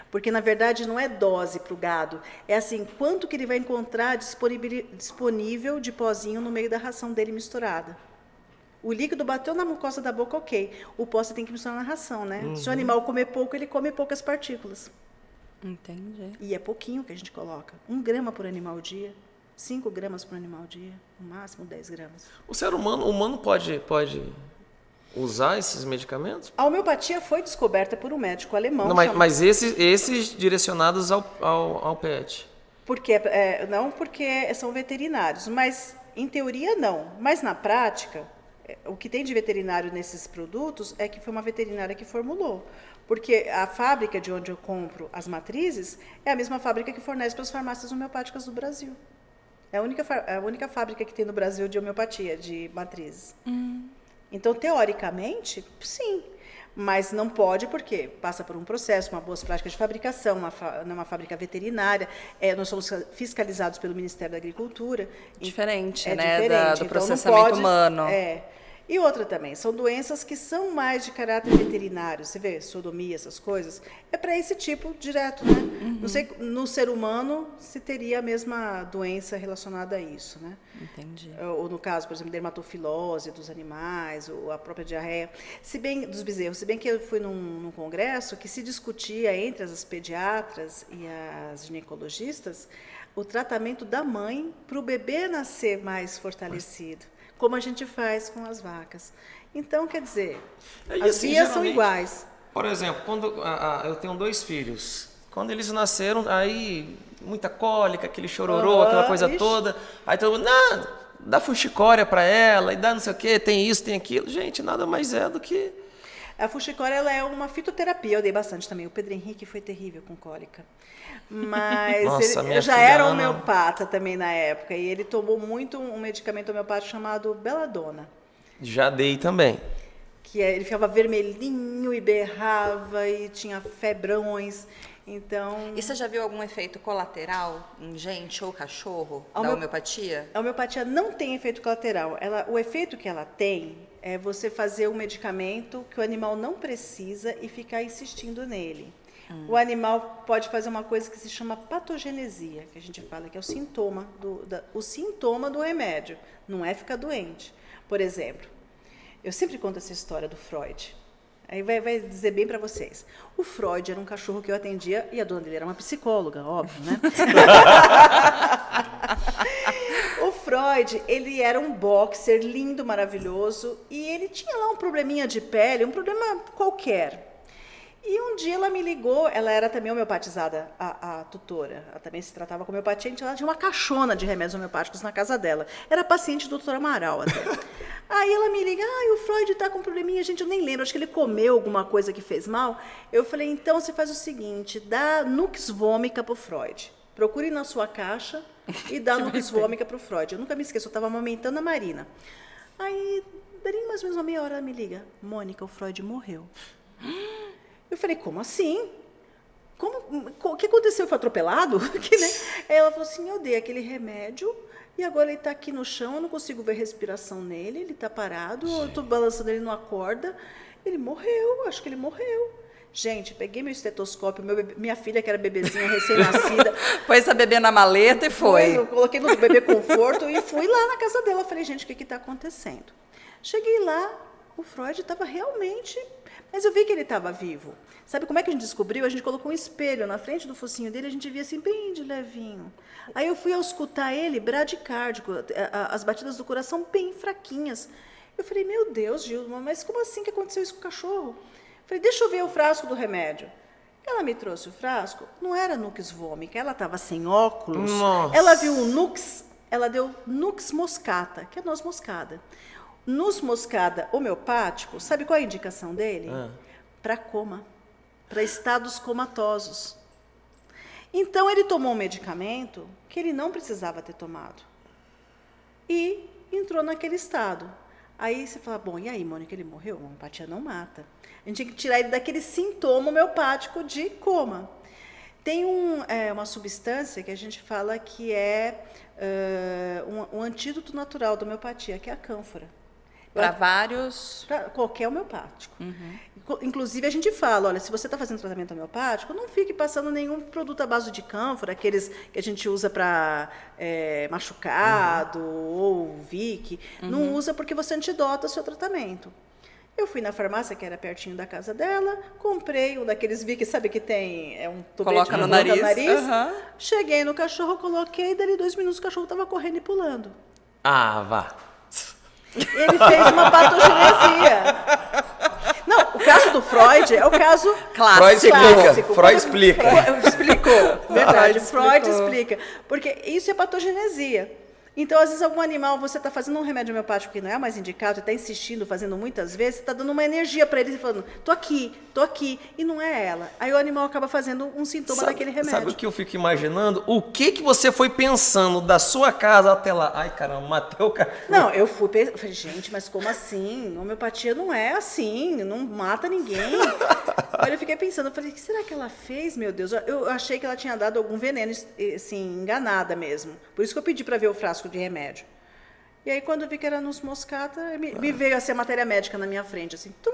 Speaker 3: Porque, na verdade, não é dose para o gado. É assim, quanto que ele vai encontrar disponível de pozinho no meio da ração dele misturada. O líquido bateu na mucosa da boca, ok. O pó você tem que misturar na ração, né? Se o animal comer pouco, ele come poucas partículas.
Speaker 2: Entendi.
Speaker 3: E é pouquinho que a gente coloca. 1 grama por animal ao dia. 5 gramas por animal ao dia. No máximo 10 gramas.
Speaker 1: O ser humano pode usar esses medicamentos?
Speaker 3: A homeopatia foi descoberta por um médico alemão.
Speaker 1: Não, mas esses direcionados ao pet?
Speaker 3: Não porque são veterinários, mas em teoria não. Mas na prática, o que tem de veterinário nesses produtos é que foi uma veterinária que formulou. Porque a fábrica de onde eu compro as matrizes é a mesma fábrica que fornece para as farmácias homeopáticas do Brasil. É a única fábrica que tem no Brasil de homeopatia, de matrizes. Então, teoricamente, sim. Mas não pode porque passa por um processo, uma boas práticas de fabricação, uma fábrica veterinária. Nós somos fiscalizados pelo Ministério da Agricultura.
Speaker 2: Diferente,
Speaker 3: é
Speaker 2: né?
Speaker 3: Diferente.
Speaker 2: Do
Speaker 3: Então,
Speaker 2: processamento humano.
Speaker 3: E outra também, são doenças que são mais de caráter veterinário. Você vê, sodomia, essas coisas. É para esse tipo direto, né? Não sei, no ser humano, se teria a mesma doença relacionada a isso, né?
Speaker 2: Entendi.
Speaker 3: Ou no caso, por exemplo, dermatofilose dos animais, ou a própria diarreia, dos bezerros. Se bem que eu fui num congresso que se discutia entre as pediatras e as ginecologistas o tratamento da mãe para o bebê nascer mais fortalecido. Como a gente faz com as vacas. Então, quer dizer, as vias são iguais.
Speaker 1: Por exemplo, quando eu tenho 2 filhos, quando eles nasceram, aí muita cólica, aquele chororô, aquela coisa toda, aí todo mundo, dá fuxicória para ela, e dá não sei o quê, tem isso, tem aquilo. Gente, nada mais é do que...
Speaker 3: A fuxicória, ela é uma fitoterapia, eu dei bastante também. O Pedro Henrique foi terrível com cólica. Mas
Speaker 1: Nossa,
Speaker 3: eu já era homeopata também na época, e ele tomou muito um medicamento homeopático chamado Beladona.
Speaker 1: Já dei também.
Speaker 3: Ele ficava vermelhinho e berrava e tinha febrões. Então...
Speaker 2: E você já viu algum efeito colateral em gente ou cachorro da homeopatia?
Speaker 3: A homeopatia não tem efeito colateral. O efeito que ela tem é você fazer um medicamento que o animal não precisa e ficar insistindo nele. O animal pode fazer uma coisa que se chama patogenesia, que a gente fala que é o sintoma do remédio, não é ficar doente. Por exemplo, eu sempre conto essa história do Freud. Aí vai dizer bem para vocês. O Freud era um cachorro que eu atendia e a dona dele era uma psicóloga, óbvio, né? O Freud, ele era um boxer lindo, maravilhoso, e ele tinha lá um probleminha de pele, um problema qualquer. E um dia ela me ligou, ela era também homeopatizada, a tutora, ela também se tratava com homeopatia, ela tinha uma caixona de remédios homeopáticos na casa dela. Era paciente do Dr. Amaral até. Aí ela me liga, o Freud está com um probleminha, gente, eu nem lembro, acho que ele comeu alguma coisa que fez mal. Eu falei, então você faz o seguinte, dá Nux Vômica pro Freud. Procure na sua caixa e dá Nux Vômica pro Freud. Eu nunca me esqueço, eu estava amamentando a Marina. Aí, daí mais ou menos uma meia hora ela me liga, Mônica, o Freud morreu. Eu falei, como assim? O que aconteceu? Foi atropelado? Aí ela falou assim, eu dei aquele remédio e agora ele está aqui no chão, eu não consigo ver respiração nele, ele está parado, eu estou balançando, ele não acorda. Ele morreu, acho que ele morreu. Gente, peguei meu estetoscópio, minha filha, que era bebezinha recém-nascida.
Speaker 2: Pôs a bebê na maleta e foi.
Speaker 3: Eu coloquei no bebê conforto e fui lá na casa dela. Falei, gente, o que está acontecendo? Cheguei lá, o Freud estava realmente... Mas eu vi que ele estava vivo. Sabe como é que a gente descobriu? A gente colocou um espelho na frente do focinho dele, a gente via assim, bem de levinho. Aí eu fui escutar ele, bradicárdico, as batidas do coração bem fraquinhas. Eu falei, meu Deus, Gilma, mas como assim que aconteceu isso com o cachorro? Eu falei, deixa eu ver o frasco do remédio. Ela me trouxe o frasco, não era Nux Vômica, ela estava sem óculos.
Speaker 1: Nossa.
Speaker 3: Ela viu o Nux, ela deu Nux moscata, que é noz moscada. Nux moscada homeopático, sabe qual é a indicação dele? Para coma, para estados comatosos. Então, ele tomou um medicamento que ele não precisava ter tomado. E entrou naquele estado. Aí você fala, bom, e aí, Mônica, ele morreu? A homeopatia não mata. A gente tem que tirar ele daquele sintoma homeopático de coma. Tem uma substância que a gente fala que é um antídoto natural da homeopatia, que é a cânfora.
Speaker 2: Para vários...
Speaker 3: Para qualquer homeopático. Inclusive, a gente fala, olha, se você está fazendo tratamento homeopático, não fique passando nenhum produto à base de cânfora, aqueles que a gente usa para machucado ou Vick. Não usa porque você antidota o seu tratamento. Eu fui na farmácia, que era pertinho da casa dela, comprei um daqueles Vick, sabe que tem um tubete
Speaker 2: Coloca no nariz.
Speaker 3: Cheguei no cachorro, coloquei, e dali 2 minutos o cachorro estava correndo e pulando.
Speaker 1: Ah, vá.
Speaker 3: Ele fez uma patogenesia. Não, o caso do Freud é o caso clássico.
Speaker 1: Freud explica.
Speaker 3: Explicou, verdade. Freud
Speaker 2: explicou.
Speaker 3: explica. Porque isso é patogenesia. Então, às vezes, algum animal, você está fazendo um remédio homeopático que não é mais indicado, está insistindo, fazendo muitas vezes, você está dando uma energia para ele, falando, tô aqui, e não é ela. Aí o animal acaba fazendo um sintoma daquele remédio.
Speaker 1: Sabe o que eu fico imaginando? O que você foi pensando da sua casa até lá? Ai, caramba, matei o cachorro.
Speaker 3: Não, eu falei, gente, mas como assim? Homeopatia não é assim, não mata ninguém. Olha, eu fiquei pensando, eu falei, o que será que ela fez, meu Deus? Eu achei que ela tinha dado algum veneno, assim, enganada mesmo. Por isso que eu pedi para ver o frasco de remédio. E aí, quando eu vi que era Nux moscata, me veio assim, a matéria médica na minha frente, assim, tum.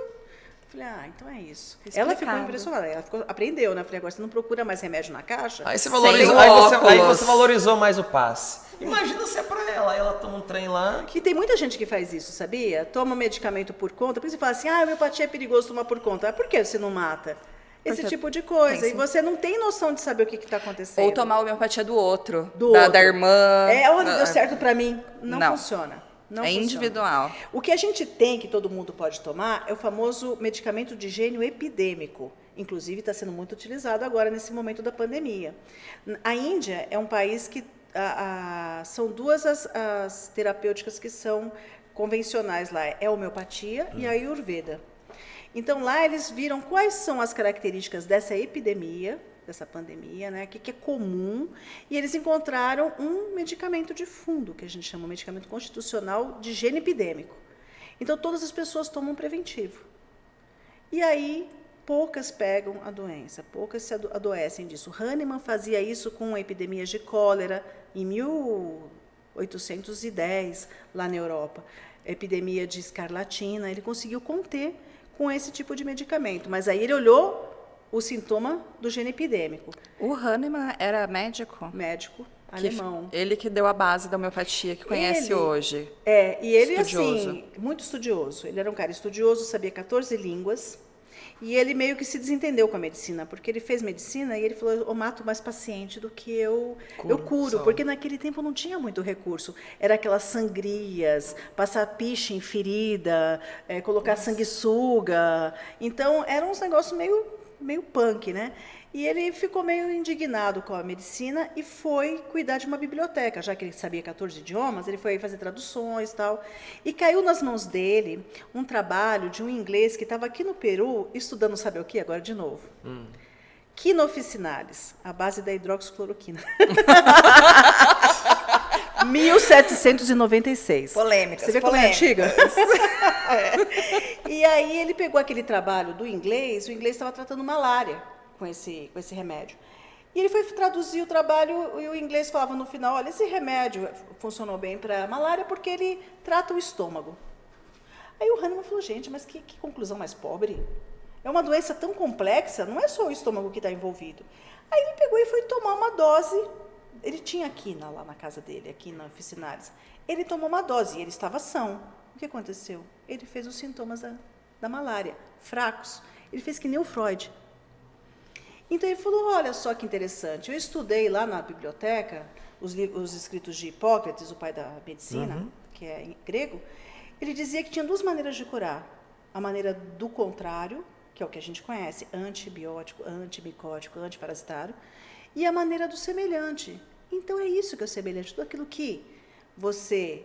Speaker 3: Falei, então é isso. Ela ficou impressionada, aprendeu, né? Falei, agora você não procura mais remédio na caixa?
Speaker 1: Aí você valorizou, aí você valorizou mais o passe. Imagina se é pra ela toma um trem lá.
Speaker 3: E tem muita gente que faz isso, sabia? Toma medicamento por conta, por isso você fala assim, a homeopatia é perigoso tomar por conta. Por que você não mata? Esse tipo de coisa. E você não tem noção de saber o que está acontecendo.
Speaker 2: Ou tomar a homeopatia do outro.
Speaker 3: Do
Speaker 2: da irmã.
Speaker 3: Olha, deu certo para mim. Não funciona. Não funciona.
Speaker 2: Individual.
Speaker 3: O que a gente tem, que todo mundo pode tomar, é o famoso medicamento de gênio epidêmico. Inclusive, está sendo muito utilizado agora nesse momento da pandemia. A Índia é um país que são duas as terapêuticas que são convencionais lá. É a homeopatia e a Ayurveda. Então, lá eles viram quais são as características dessa epidemia, dessa pandemia, né? O que é comum, e eles encontraram um medicamento de fundo, que a gente chama de medicamento constitucional de gênio epidêmico. Então, todas as pessoas tomam preventivo. E aí, poucas pegam a doença, poucas se adoecem disso. Hahnemann fazia isso com epidemias de cólera em 1810, lá na Europa. Epidemia de escarlatina, ele conseguiu conter com esse tipo de medicamento. Mas aí ele olhou o sintoma do gênio epidêmico.
Speaker 2: O Hahnemann era médico?
Speaker 3: Médico alemão.
Speaker 2: Ele que deu a base da homeopatia que conhece hoje.
Speaker 3: E ele,
Speaker 2: estudioso.
Speaker 3: Assim, muito estudioso. Ele era um cara estudioso, sabia 14 línguas. E ele meio que se desentendeu com a medicina, porque ele fez medicina e ele falou, eu mato mais paciente do que eu curo, porque naquele tempo não tinha muito recurso. Era aquelas sangrias, passar piche em ferida, colocar sanguessuga. Então, eram uns negócios meio punk, né? E ele ficou meio indignado com a medicina e foi cuidar de uma biblioteca. Já que ele sabia 14 idiomas, ele foi fazer traduções e tal. E caiu nas mãos dele um trabalho de um inglês que estava aqui no Peru, estudando, sabe o quê? Agora de novo. Quinofficinalis, a base da hidroxicloroquina. 1796.
Speaker 2: Polêmicas.
Speaker 3: Você vê como é antiga? E aí ele pegou aquele trabalho do inglês, o inglês estava tratando malária com esse remédio. E ele foi traduzir o trabalho e o inglês falava no final, olha, esse remédio funcionou bem para malária porque ele trata o estômago. Aí o Hahnemann falou, gente, mas que conclusão mais pobre. É uma doença tão complexa, não é só o estômago que está envolvido. Aí ele pegou e foi tomar uma dose. Ele tinha quina lá na casa dele, aqui na Officinalis. Ele tomou uma dose e ele estava são. O que aconteceu? Ele fez os sintomas da malária, fracos. Ele fez que nem o Freud. Então ele falou, olha só que interessante, eu estudei lá na biblioteca os escritos de Hipócrates, o pai da medicina, que é em grego, Ele dizia que tinha 2 maneiras de curar. A maneira do contrário, que é o que a gente conhece, antibiótico, antimicótico, antiparasitário, e a maneira do semelhante. Então, é isso que é o semelhante. Tudo aquilo que você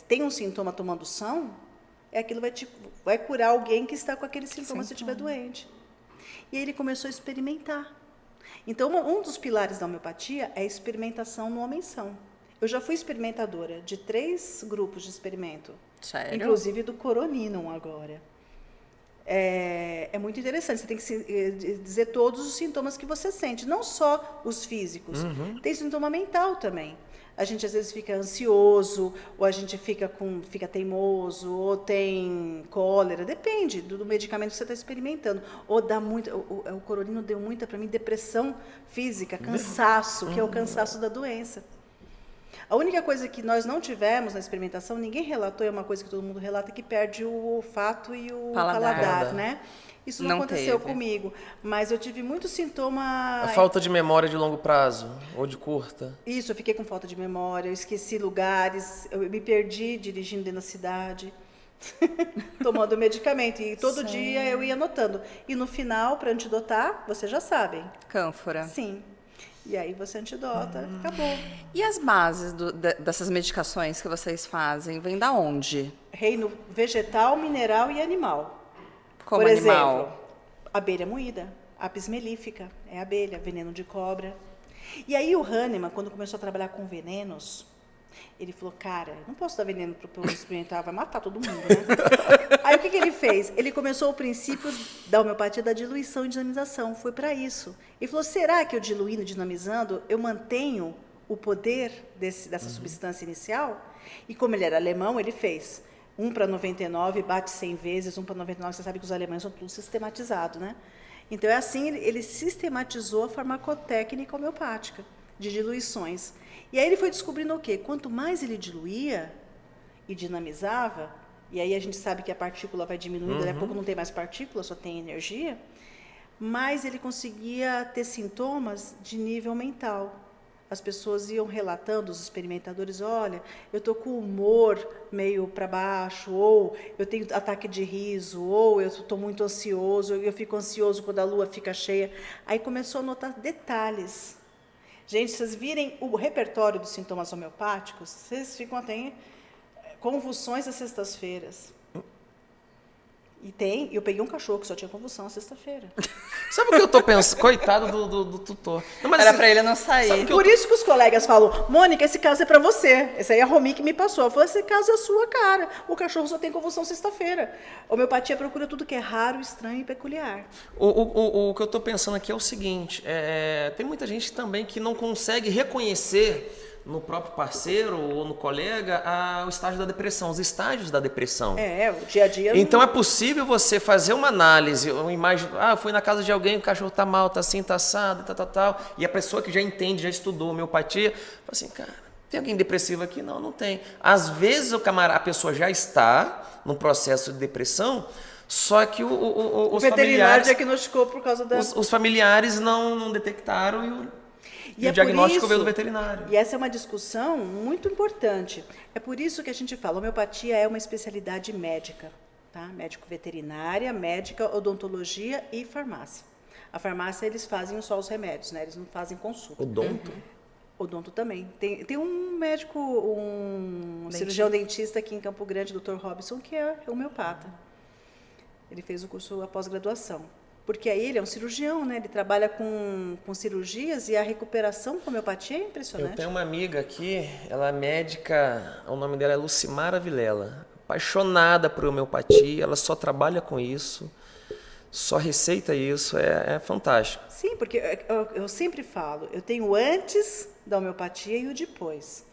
Speaker 3: tem um sintoma tomando são, aquilo vai curar alguém que está com aquele sintoma se estiver doente. E aí ele começou a experimentar. Então, um dos pilares da homeopatia é a experimentação no homem-são. Eu já fui experimentadora de 3 grupos de experimento.
Speaker 2: Sério?
Speaker 3: Inclusive do Coroninum agora. É muito interessante, você tem que dizer todos os sintomas que você sente, não só os físicos. Tem sintoma mental também. A gente às vezes fica ansioso, ou a gente fica teimoso, ou tem cólera, depende do medicamento que você está experimentando. Ou dá muito, o Coroninum deu muita para mim depressão física, cansaço, que é o cansaço da doença. A única coisa que nós não tivemos na experimentação, ninguém relatou, é uma coisa que todo mundo relata, que perde o olfato e o paladar, né? Isso não aconteceu comigo, mas eu tive muito sintoma...
Speaker 1: A falta de memória de longo prazo, ou de curta.
Speaker 3: Isso, eu fiquei com falta de memória, eu esqueci lugares, eu me perdi dirigindo dentro da cidade, tomando medicamento, e todo dia eu ia anotando. E no final, para antidotar, vocês já sabem.
Speaker 2: Cânfora.
Speaker 3: Sim. E aí você antidota, acabou.
Speaker 2: E as bases dessas medicações que vocês fazem, vêm da onde?
Speaker 3: Reino vegetal, mineral e animal.
Speaker 2: Como
Speaker 3: Por
Speaker 2: animal?
Speaker 3: exemplo, abelha moída, apis mellífica, é abelha, veneno de cobra. E aí o Hahnemann, quando começou a trabalhar com venenos, ele falou, cara, eu não posso dar veneno para o povo experimentar, vai matar todo mundo, né? Aí o que ele fez? Ele começou o princípio da homeopatia da diluição e dinamização, foi para isso. Ele falou, será que eu diluindo, dinamizando, eu mantenho o poder dessa substância inicial? E como ele era alemão, ele fez 1 para 99, bate 100 vezes, 1 para 99, você sabe que os alemães são tudo sistematizado, né? Então, é assim, ele sistematizou a farmacotécnica homeopática de diluições. E aí ele foi descobrindo o quê? Quanto mais ele diluía e dinamizava, e aí a gente sabe que a partícula vai diminuindo, daqui a pouco não tem mais partícula, só tem energia, mais ele conseguia ter sintomas de nível mental. As pessoas iam relatando, os experimentadores, olha, eu estou com o humor meio para baixo, ou eu tenho ataque de riso, ou eu estou muito ansioso, eu fico ansioso quando a lua fica cheia. Aí começou a notar detalhes. Gente, vocês virem o repertório dos sintomas homeopáticos, vocês ficam até convulsões às sextas-feiras. E eu peguei um cachorro que só tinha convulsão na sexta-feira.
Speaker 1: Sabe o que eu tô pensando? Coitado do tutor.
Speaker 2: Não, mas era para ele não sair.
Speaker 3: Por isso que os colegas falam, Mônica, esse caso é para você. Esse aí é a Romi que me passou. Eu falei, esse caso é a sua cara. O cachorro só tem convulsão sexta-feira. A homeopatia procura tudo que é raro, estranho e peculiar.
Speaker 1: O que eu tô pensando aqui é o seguinte, tem muita gente também que não consegue reconhecer no próprio parceiro ou no colega o estágio da depressão, os estágios da depressão.
Speaker 3: O dia a dia...
Speaker 1: Então é possível você fazer uma análise, uma imagem, eu fui na casa de alguém, o cachorro tá mal, tá assim, tá assado, tal, e a pessoa que já entende, já estudou homeopatia, fala assim, cara, tem alguém depressivo aqui? Não, não tem. Às vezes a pessoa já está num processo de depressão, só que os
Speaker 3: veterinário diagnosticou por causa da...
Speaker 1: Os familiares não detectaram e o diagnóstico veio do veterinário.
Speaker 3: E essa é uma discussão muito importante. É por isso que a gente fala, homeopatia é uma especialidade médica, tá? Médico-veterinária, médica, odontologia e farmácia. A farmácia, eles fazem só os remédios, né? Eles não fazem consulta.
Speaker 1: Odonto?
Speaker 3: Odonto também. Tem um médico, cirurgião dentista aqui em Campo Grande, Dr. Robson, que é homeopata. Ele fez o curso, a pós-graduação. Porque aí ele é um cirurgião, né? Ele trabalha com cirurgias e a recuperação com homeopatia é impressionante.
Speaker 1: Eu tenho uma amiga aqui, ela é médica, o nome dela é Lucimara Vilela, apaixonada por homeopatia, ela só trabalha com isso, só receita isso, é fantástico.
Speaker 3: Sim, porque eu sempre falo, eu tenho o antes da homeopatia e o depois.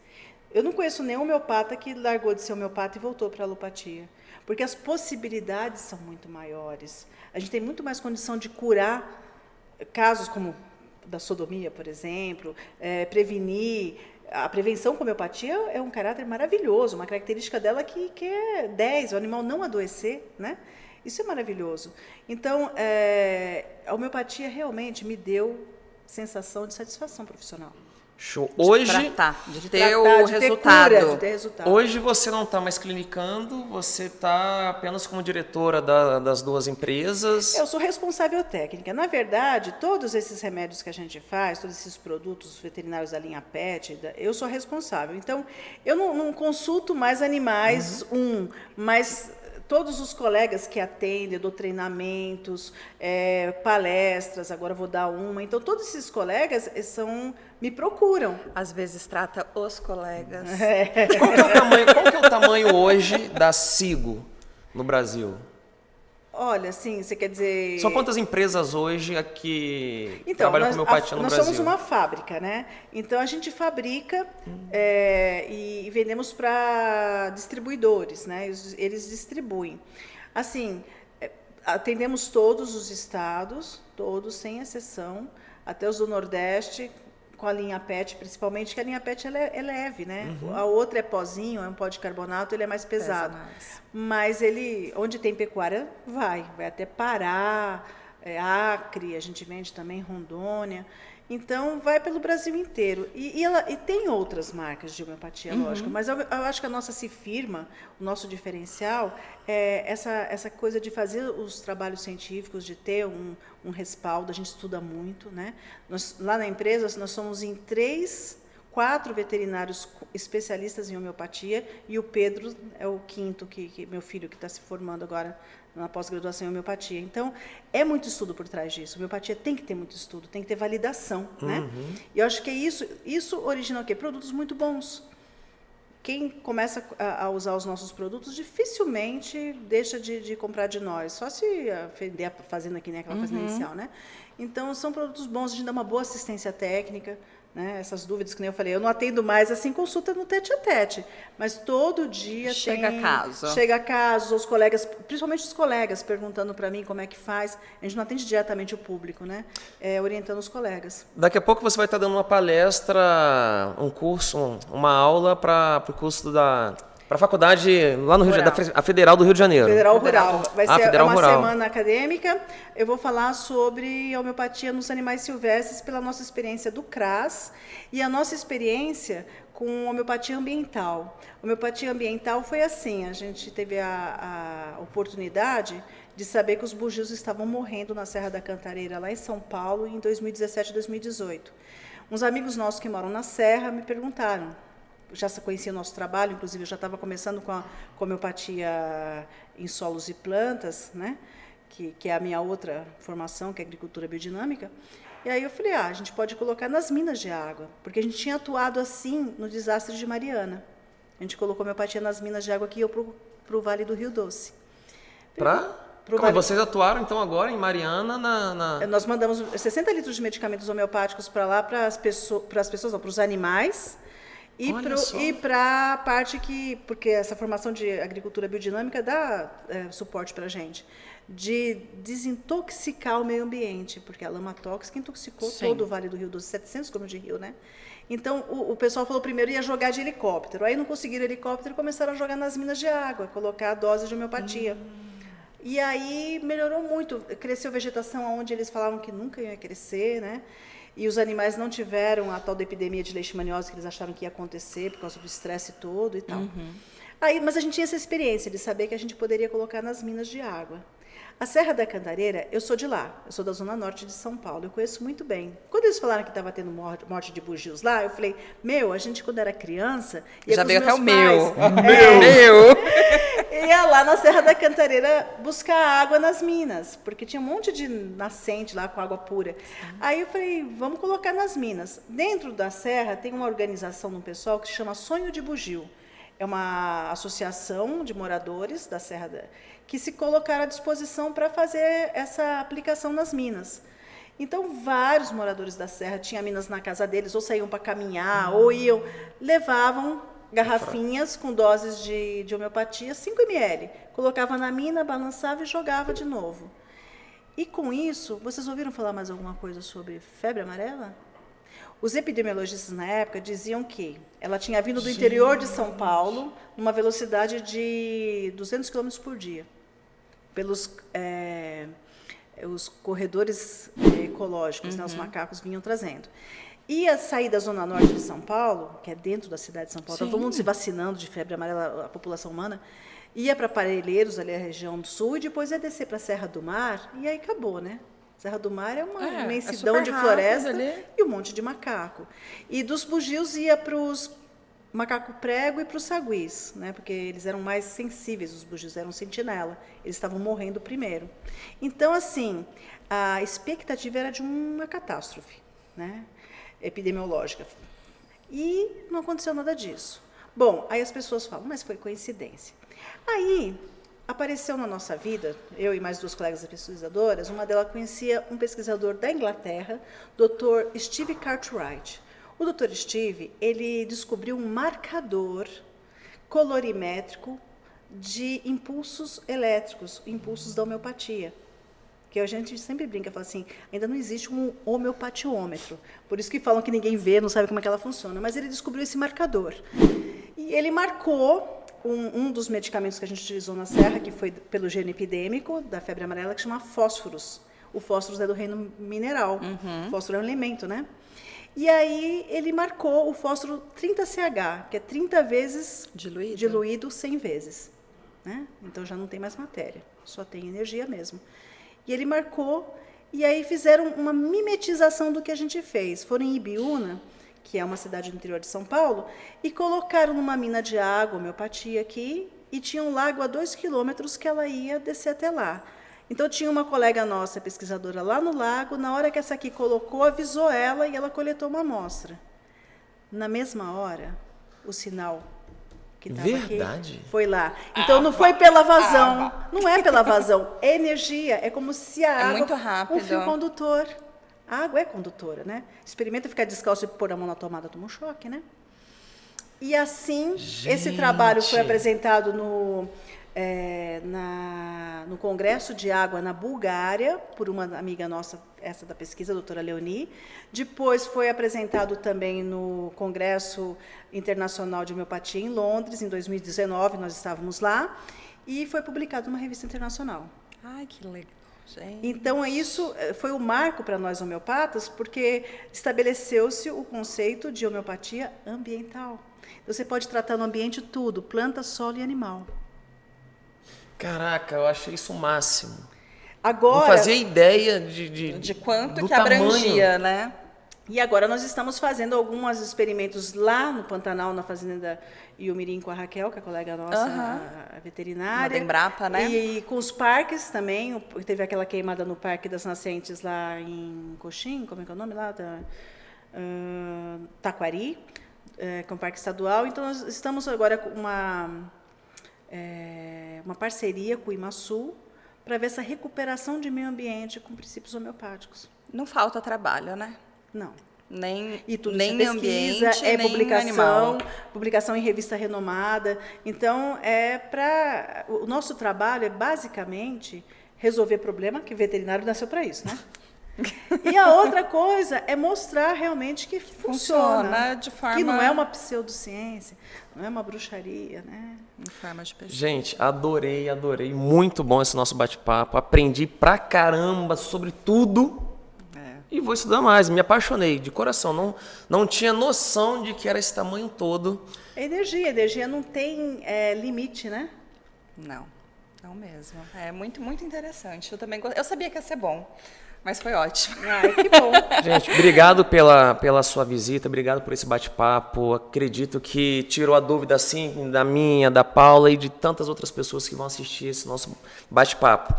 Speaker 3: Eu não conheço nenhum homeopata que largou de ser homeopata e voltou para a alopatia, porque as possibilidades são muito maiores. A gente tem muito mais condição de curar casos como da sodomia, por exemplo, prevenir. A prevenção com homeopatia é um caráter maravilhoso, uma característica dela que é 10, o animal não adoecer, né? Isso é maravilhoso. Então, a homeopatia realmente me deu sensação de satisfação profissional.
Speaker 1: Show.
Speaker 2: De
Speaker 1: Hoje,
Speaker 2: tratar, de
Speaker 3: De
Speaker 2: ter
Speaker 3: tratar,
Speaker 2: o
Speaker 3: de ter
Speaker 2: resultado.
Speaker 3: cura, de ter resultado.
Speaker 1: hoje você não está mais clinicando, você está apenas como diretora das duas empresas.
Speaker 3: Eu sou responsável técnica. Na verdade, todos esses remédios que a gente faz, todos esses produtos veterinários da linha PET, eu sou responsável. Então, eu não consulto mais animais, mas todos os colegas que atendem, eu dou treinamentos, palestras, agora vou dar uma. Então, todos esses colegas me procuram.
Speaker 2: Às vezes trata os colegas.
Speaker 1: Qual que é o tamanho hoje da Sigo no Brasil?
Speaker 3: Olha, assim, você quer dizer...
Speaker 1: São quantas empresas hoje aqui
Speaker 3: Então,
Speaker 1: trabalham com homeopatia no
Speaker 3: nós
Speaker 1: Brasil?
Speaker 3: somos uma fábrica, né? Então, a gente fabrica e vendemos para distribuidores, né? Eles distribuem. Assim, atendemos todos os estados, todos, sem exceção, até os do Nordeste, com a linha PET, principalmente, que a linha PET ela é leve, né? A outra é pozinho, é um pó de carbonato, ele é mais pesado. Mas ele, onde tem pecuária, vai até Pará, Acre, a gente vende também, Rondônia. Então, vai pelo Brasil inteiro. E tem outras marcas de homeopatia, lógico, mas eu acho que a nossa se firma, o nosso diferencial, é essa coisa de fazer os trabalhos científicos, de ter um respaldo, a gente estuda muito, né? Lá na empresa, nós somos em 4 veterinários especialistas em homeopatia, e o Pedro é o 5º, que meu filho, que está se formando agora na pós-graduação em homeopatia. Então, é muito estudo por trás disso. A homeopatia tem que ter muito estudo, tem que ter validação, né? E eu acho que isso origina o quê? Produtos muito bons. Quem começa a usar os nossos produtos dificilmente deixa de comprar de nós, só se vender a fazenda, que nem aquela fazenda inicial, né? Então, são produtos bons, a gente dá uma boa assistência técnica, né? Essas dúvidas, que nem eu falei, eu não atendo mais assim, consulta no tete-a-tete, mas todo dia
Speaker 2: Chega
Speaker 3: casos, os colegas, principalmente os colegas, perguntando para mim como é que faz. A gente não atende diretamente o público, né? Orientando os colegas.
Speaker 1: Daqui a pouco você vai estar dando uma palestra, um curso, uma aula para o curso para a faculdade lá no Rio de Janeiro, a Federal do Rio de Janeiro.
Speaker 3: Federal Rural. Vai ser
Speaker 1: Federal
Speaker 3: uma
Speaker 1: Rural.
Speaker 3: semana acadêmica. Eu vou falar sobre homeopatia nos animais silvestres pela nossa experiência do CRAS e a nossa experiência com homeopatia ambiental. Homeopatia ambiental foi assim, a gente teve a oportunidade de saber que os bugios estavam morrendo na Serra da Cantareira, lá em São Paulo, em 2017 e 2018. Uns amigos nossos que moram na Serra me perguntaram, já conhecia o nosso trabalho, inclusive eu já estava começando com a homeopatia em solos e plantas, né? Que é a minha outra formação, que é agricultura biodinâmica. E aí eu falei, a gente pode colocar nas minas de água, porque a gente tinha atuado assim no desastre de Mariana. A gente colocou homeopatia nas minas de água que iam para o Vale do Rio Doce.
Speaker 1: Vocês atuaram, então, agora em Mariana,
Speaker 3: Nós mandamos 60 litros de medicamentos homeopáticos para lá, para os animais, e para a parte porque essa formação de agricultura biodinâmica dá suporte para a gente, de desintoxicar o meio ambiente, porque a lama tóxica intoxicou todo o Vale do Rio Doce, 700 quilômetros de rio, né? Então, o pessoal falou primeiro ia jogar de helicóptero, aí não conseguiram helicóptero e começaram a jogar nas minas de água, colocar doses de homeopatia. E aí melhorou muito, cresceu vegetação onde eles falavam que nunca ia crescer, né? E os animais não tiveram a tal da epidemia de leishmaniose que eles acharam que ia acontecer por causa do estresse todo e tal. Mas a gente tinha essa experiência de saber que a gente poderia colocar nas minas de água. A Serra da Cantareira, eu sou de lá, eu sou da zona norte de São Paulo, eu conheço muito bem. Quando eles falaram que estava tendo morte de bugios lá, eu falei, a gente quando era criança...
Speaker 2: Já veio até o meu.
Speaker 3: Ia lá na Serra da Cantareira buscar água nas minas, porque tinha um monte de nascente lá com água pura. Aí eu falei, vamos colocar nas minas. Dentro da serra tem uma organização do pessoal que se chama Sonho de Bugio. É uma associação de moradores da Serra que se colocaram à disposição para fazer essa aplicação nas minas. Então, vários moradores da Serra tinham minas na casa deles, ou saíam para caminhar, ou levavam garrafinhas com doses de homeopatia, 5 ml, colocava na mina, balançava e jogava de novo. E com isso, vocês ouviram falar mais alguma coisa sobre febre amarela? Os epidemiologistas na época diziam que ela tinha vindo do interior de São Paulo, numa velocidade de 200 km por dia, pelos os corredores ecológicos, né, os macacos vinham trazendo. Ia sair da Zona Norte de São Paulo, que é dentro da cidade de São Paulo, estava todo mundo se vacinando de febre amarela, a população humana, ia para Parelheiros, ali a região do sul, e depois ia descer para a Serra do Mar, e aí acabou, né? Serra do Mar é uma imensidão de floresta ali. E um monte de macaco. E dos bugios ia para os macaco prego e para os saguis, né? Porque eles eram mais sensíveis, os bugios eram sentinela, eles estavam morrendo primeiro. Então, assim, a expectativa era de uma catástrofe, né? Epidemiológica. E não aconteceu nada disso. Bom, aí as pessoas falam, mas foi coincidência. Aí apareceu na nossa vida, eu e mais 2 colegas pesquisadoras, uma delas conhecia um pesquisador da Inglaterra, Dr. Steve Cartwright. O Dr. Steve, ele descobriu um marcador colorimétrico de impulsos elétricos, impulsos da homeopatia. Que a gente sempre brinca, fala assim, ainda não existe um homeopatiômetro. Por isso que falam que ninguém vê, não sabe como é que ela funciona. Mas ele descobriu esse marcador. E ele marcou um dos medicamentos que a gente utilizou na Serra, que foi pelo gene epidêmico da febre amarela, que chama fósforos. O fósforos é do reino mineral. Fósforo é um elemento, né? E aí ele marcou o fósforo 30CH, que é 30 vezes diluído 100 vezes. Né? Então já não tem mais matéria, só tem energia mesmo. E ele marcou, e aí fizeram uma mimetização do que a gente fez. Foram em Ibiúna, que é uma cidade do interior de São Paulo, e colocaram numa mina de água, homeopatia aqui, e tinha um lago a 2 quilômetros que ela ia descer até lá. Então, tinha uma colega nossa, pesquisadora, lá no lago, na hora que essa aqui colocou, avisou ela e ela coletou uma amostra. Na mesma hora, o sinal que estava aqui foi lá. Então, não foi pela vazão, não é pela vazão, é energia, é como se a água...
Speaker 2: muito rápido.
Speaker 3: Um fio condutor. A água é condutora, né? Experimenta ficar descalço e pôr a mão na tomada, toma um choque, né? E assim, esse trabalho foi apresentado no Congresso de Água na Bulgária, por uma amiga nossa, essa da pesquisa, a doutora Leoni. Depois foi apresentado também no Congresso Internacional de Homeopatia em Londres, em 2019, nós estávamos lá, e foi publicado numa revista internacional.
Speaker 2: Ai, que legal. Gente.
Speaker 3: Então, isso foi um marco para nós homeopatas, porque estabeleceu-se o conceito de homeopatia ambiental. Você pode tratar no ambiente tudo, planta, solo e animal.
Speaker 1: Caraca, eu achei isso o máximo.
Speaker 3: Agora,
Speaker 1: não fazia ideia de
Speaker 2: quanto que
Speaker 1: tamanho.
Speaker 2: abrangia, né?
Speaker 3: E agora nós estamos fazendo alguns experimentos lá no Pantanal, na fazenda Iumirim, com a Raquel, que é a colega nossa, a veterinária.
Speaker 2: Na Embrapa, né?
Speaker 3: E com os parques também. Teve aquela queimada no Parque das Nascentes lá em Coxim, como é que é o nome lá? Taquari, que é um parque estadual. Então, nós estamos agora com uma parceria com o IMASU para ver essa recuperação de meio ambiente com princípios homeopáticos.
Speaker 2: Não falta trabalho, né?
Speaker 3: Não.
Speaker 2: Nem
Speaker 3: meio
Speaker 2: ambiente,
Speaker 3: é
Speaker 2: nem
Speaker 3: publicação,
Speaker 2: animal.
Speaker 3: publicação em revista renomada. Então, o nosso trabalho é basicamente resolver problema, que veterinário nasceu para isso, né? E a outra coisa é mostrar realmente que funciona
Speaker 2: de forma...
Speaker 3: Que não é uma pseudociência, não é uma bruxaria, né?
Speaker 2: Em forma de pesquisa.
Speaker 1: Gente, adorei. Muito bom esse nosso bate-papo. Aprendi pra caramba sobre tudo. E vou estudar mais. Me apaixonei, de coração. Não tinha noção de que era esse tamanho todo.
Speaker 3: Energia não tem limite, né?
Speaker 2: Não mesmo. É muito, muito interessante. Eu sabia que ia ser bom. Mas foi ótimo.
Speaker 3: Ai, que bom.
Speaker 1: Gente, obrigado pela sua visita, obrigado por esse bate-papo. Acredito que tirou a dúvida, assim, da minha, da Paula e de tantas outras pessoas que vão assistir esse nosso bate-papo.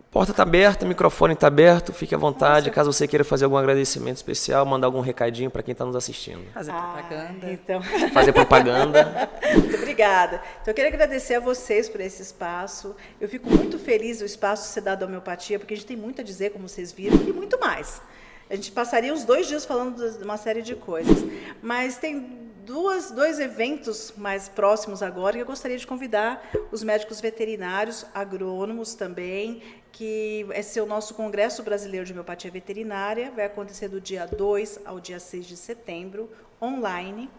Speaker 1: Porta está aberta, microfone está aberto, fique à vontade. Caso você queira fazer algum agradecimento especial, mandar algum recadinho para quem está nos assistindo.
Speaker 2: Fazer propaganda.
Speaker 3: Então...
Speaker 1: Fazer propaganda.
Speaker 3: Muito obrigada. Então, eu queria agradecer a vocês por esse espaço. Eu fico muito feliz do espaço ser dado à homeopatia, porque a gente tem muito a dizer, como vocês viram, e muito mais. A gente passaria uns 2 dias falando de uma série de coisas. Mas tem dois eventos mais próximos agora que eu gostaria de convidar os médicos veterinários, agrônomos também, que esse é o nosso Congresso Brasileiro de Homeopatia Veterinária, vai acontecer do dia 2 ao dia 6 de setembro, online.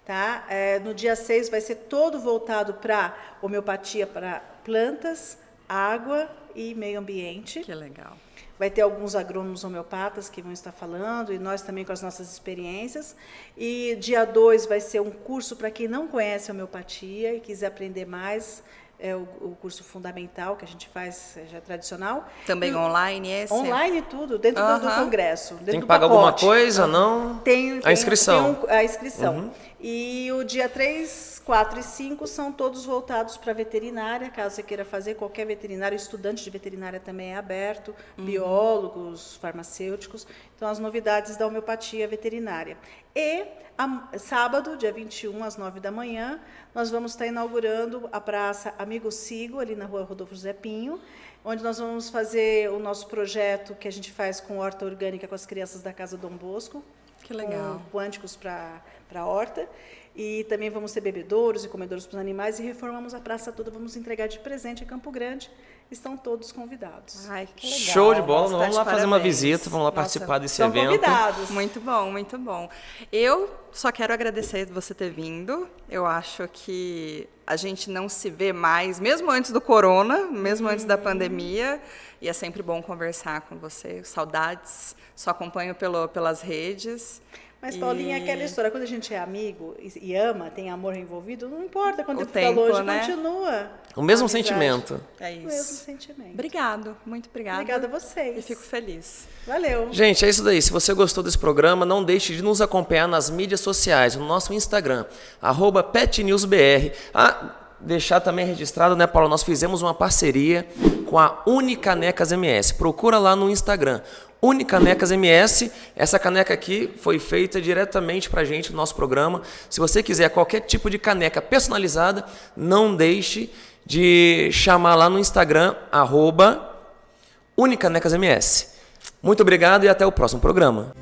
Speaker 3: Tá? No dia 6 vai ser todo voltado para homeopatia para plantas, água e meio ambiente.
Speaker 2: Que legal.
Speaker 3: Vai ter alguns agrônomos homeopatas que vão estar falando, e nós também com as nossas experiências. E dia 2 vai ser um curso para quem não conhece a homeopatia e quiser aprender mais. É o curso fundamental que a gente faz, já é tradicional.
Speaker 2: Também online esse?
Speaker 3: Online tudo, dentro do congresso. Dentro
Speaker 1: Tem que
Speaker 3: do
Speaker 1: pagar
Speaker 3: pacote.
Speaker 1: alguma coisa, não?
Speaker 3: Tem
Speaker 1: a inscrição.
Speaker 3: A inscrição. E o dia 3, 4 e 5 são todos voltados para veterinária, caso você queira fazer, qualquer veterinário, estudante de veterinária também é aberto, biólogos, farmacêuticos. Então, as novidades da homeopatia veterinária. E sábado, dia 21, às 9 da manhã, nós vamos estar inaugurando a Praça Amigo Sigo, ali na rua Rodolfo José Pinho, onde nós vamos fazer o nosso projeto que a gente faz com horta orgânica com as crianças da Casa Dom Bosco.
Speaker 2: Que legal.
Speaker 3: Com quânticos para a horta. E também vamos ter bebedouros e comedouros para os animais e reformamos a praça toda, vamos entregar de presente em Campo Grande. Estão todos convidados.
Speaker 2: Ai, que legal.
Speaker 1: Show de bola,
Speaker 2: Nossa,
Speaker 1: vamos lá fazer uma visita, vamos lá participar desse evento.
Speaker 3: Estão convidados.
Speaker 2: Muito bom, muito bom. Eu só quero agradecer você ter vindo. Eu acho que a gente não se vê mais, mesmo antes do corona, mesmo antes da pandemia, e é sempre bom conversar com você. Saudades, só acompanho pelas redes.
Speaker 3: Mas, Paulinha, aquela história, quando a gente é amigo e ama, tem amor envolvido, não importa quando
Speaker 2: O
Speaker 3: fica
Speaker 2: tempo,
Speaker 3: longe,
Speaker 2: né?
Speaker 3: continua.
Speaker 1: O mesmo
Speaker 3: a amizade.
Speaker 1: sentimento.
Speaker 2: É
Speaker 3: O mesmo
Speaker 2: isso.
Speaker 3: sentimento.
Speaker 2: Obrigado, muito obrigada.
Speaker 3: Obrigada a vocês.
Speaker 2: E fico feliz.
Speaker 3: Valeu.
Speaker 1: Gente, é isso daí. Se você gostou desse programa, não deixe de nos acompanhar nas mídias sociais, no nosso Instagram, @PetNewsBR. Deixar também registrado, né, Paulo? Nós fizemos uma parceria com a Unicanecas MS. Procura lá no Instagram. Unicanecas MS, essa caneca aqui foi feita diretamente pra gente no nosso programa. Se você quiser qualquer tipo de caneca personalizada, não deixe de chamar lá no Instagram, @Unicanecasms. Muito obrigado e até o próximo programa.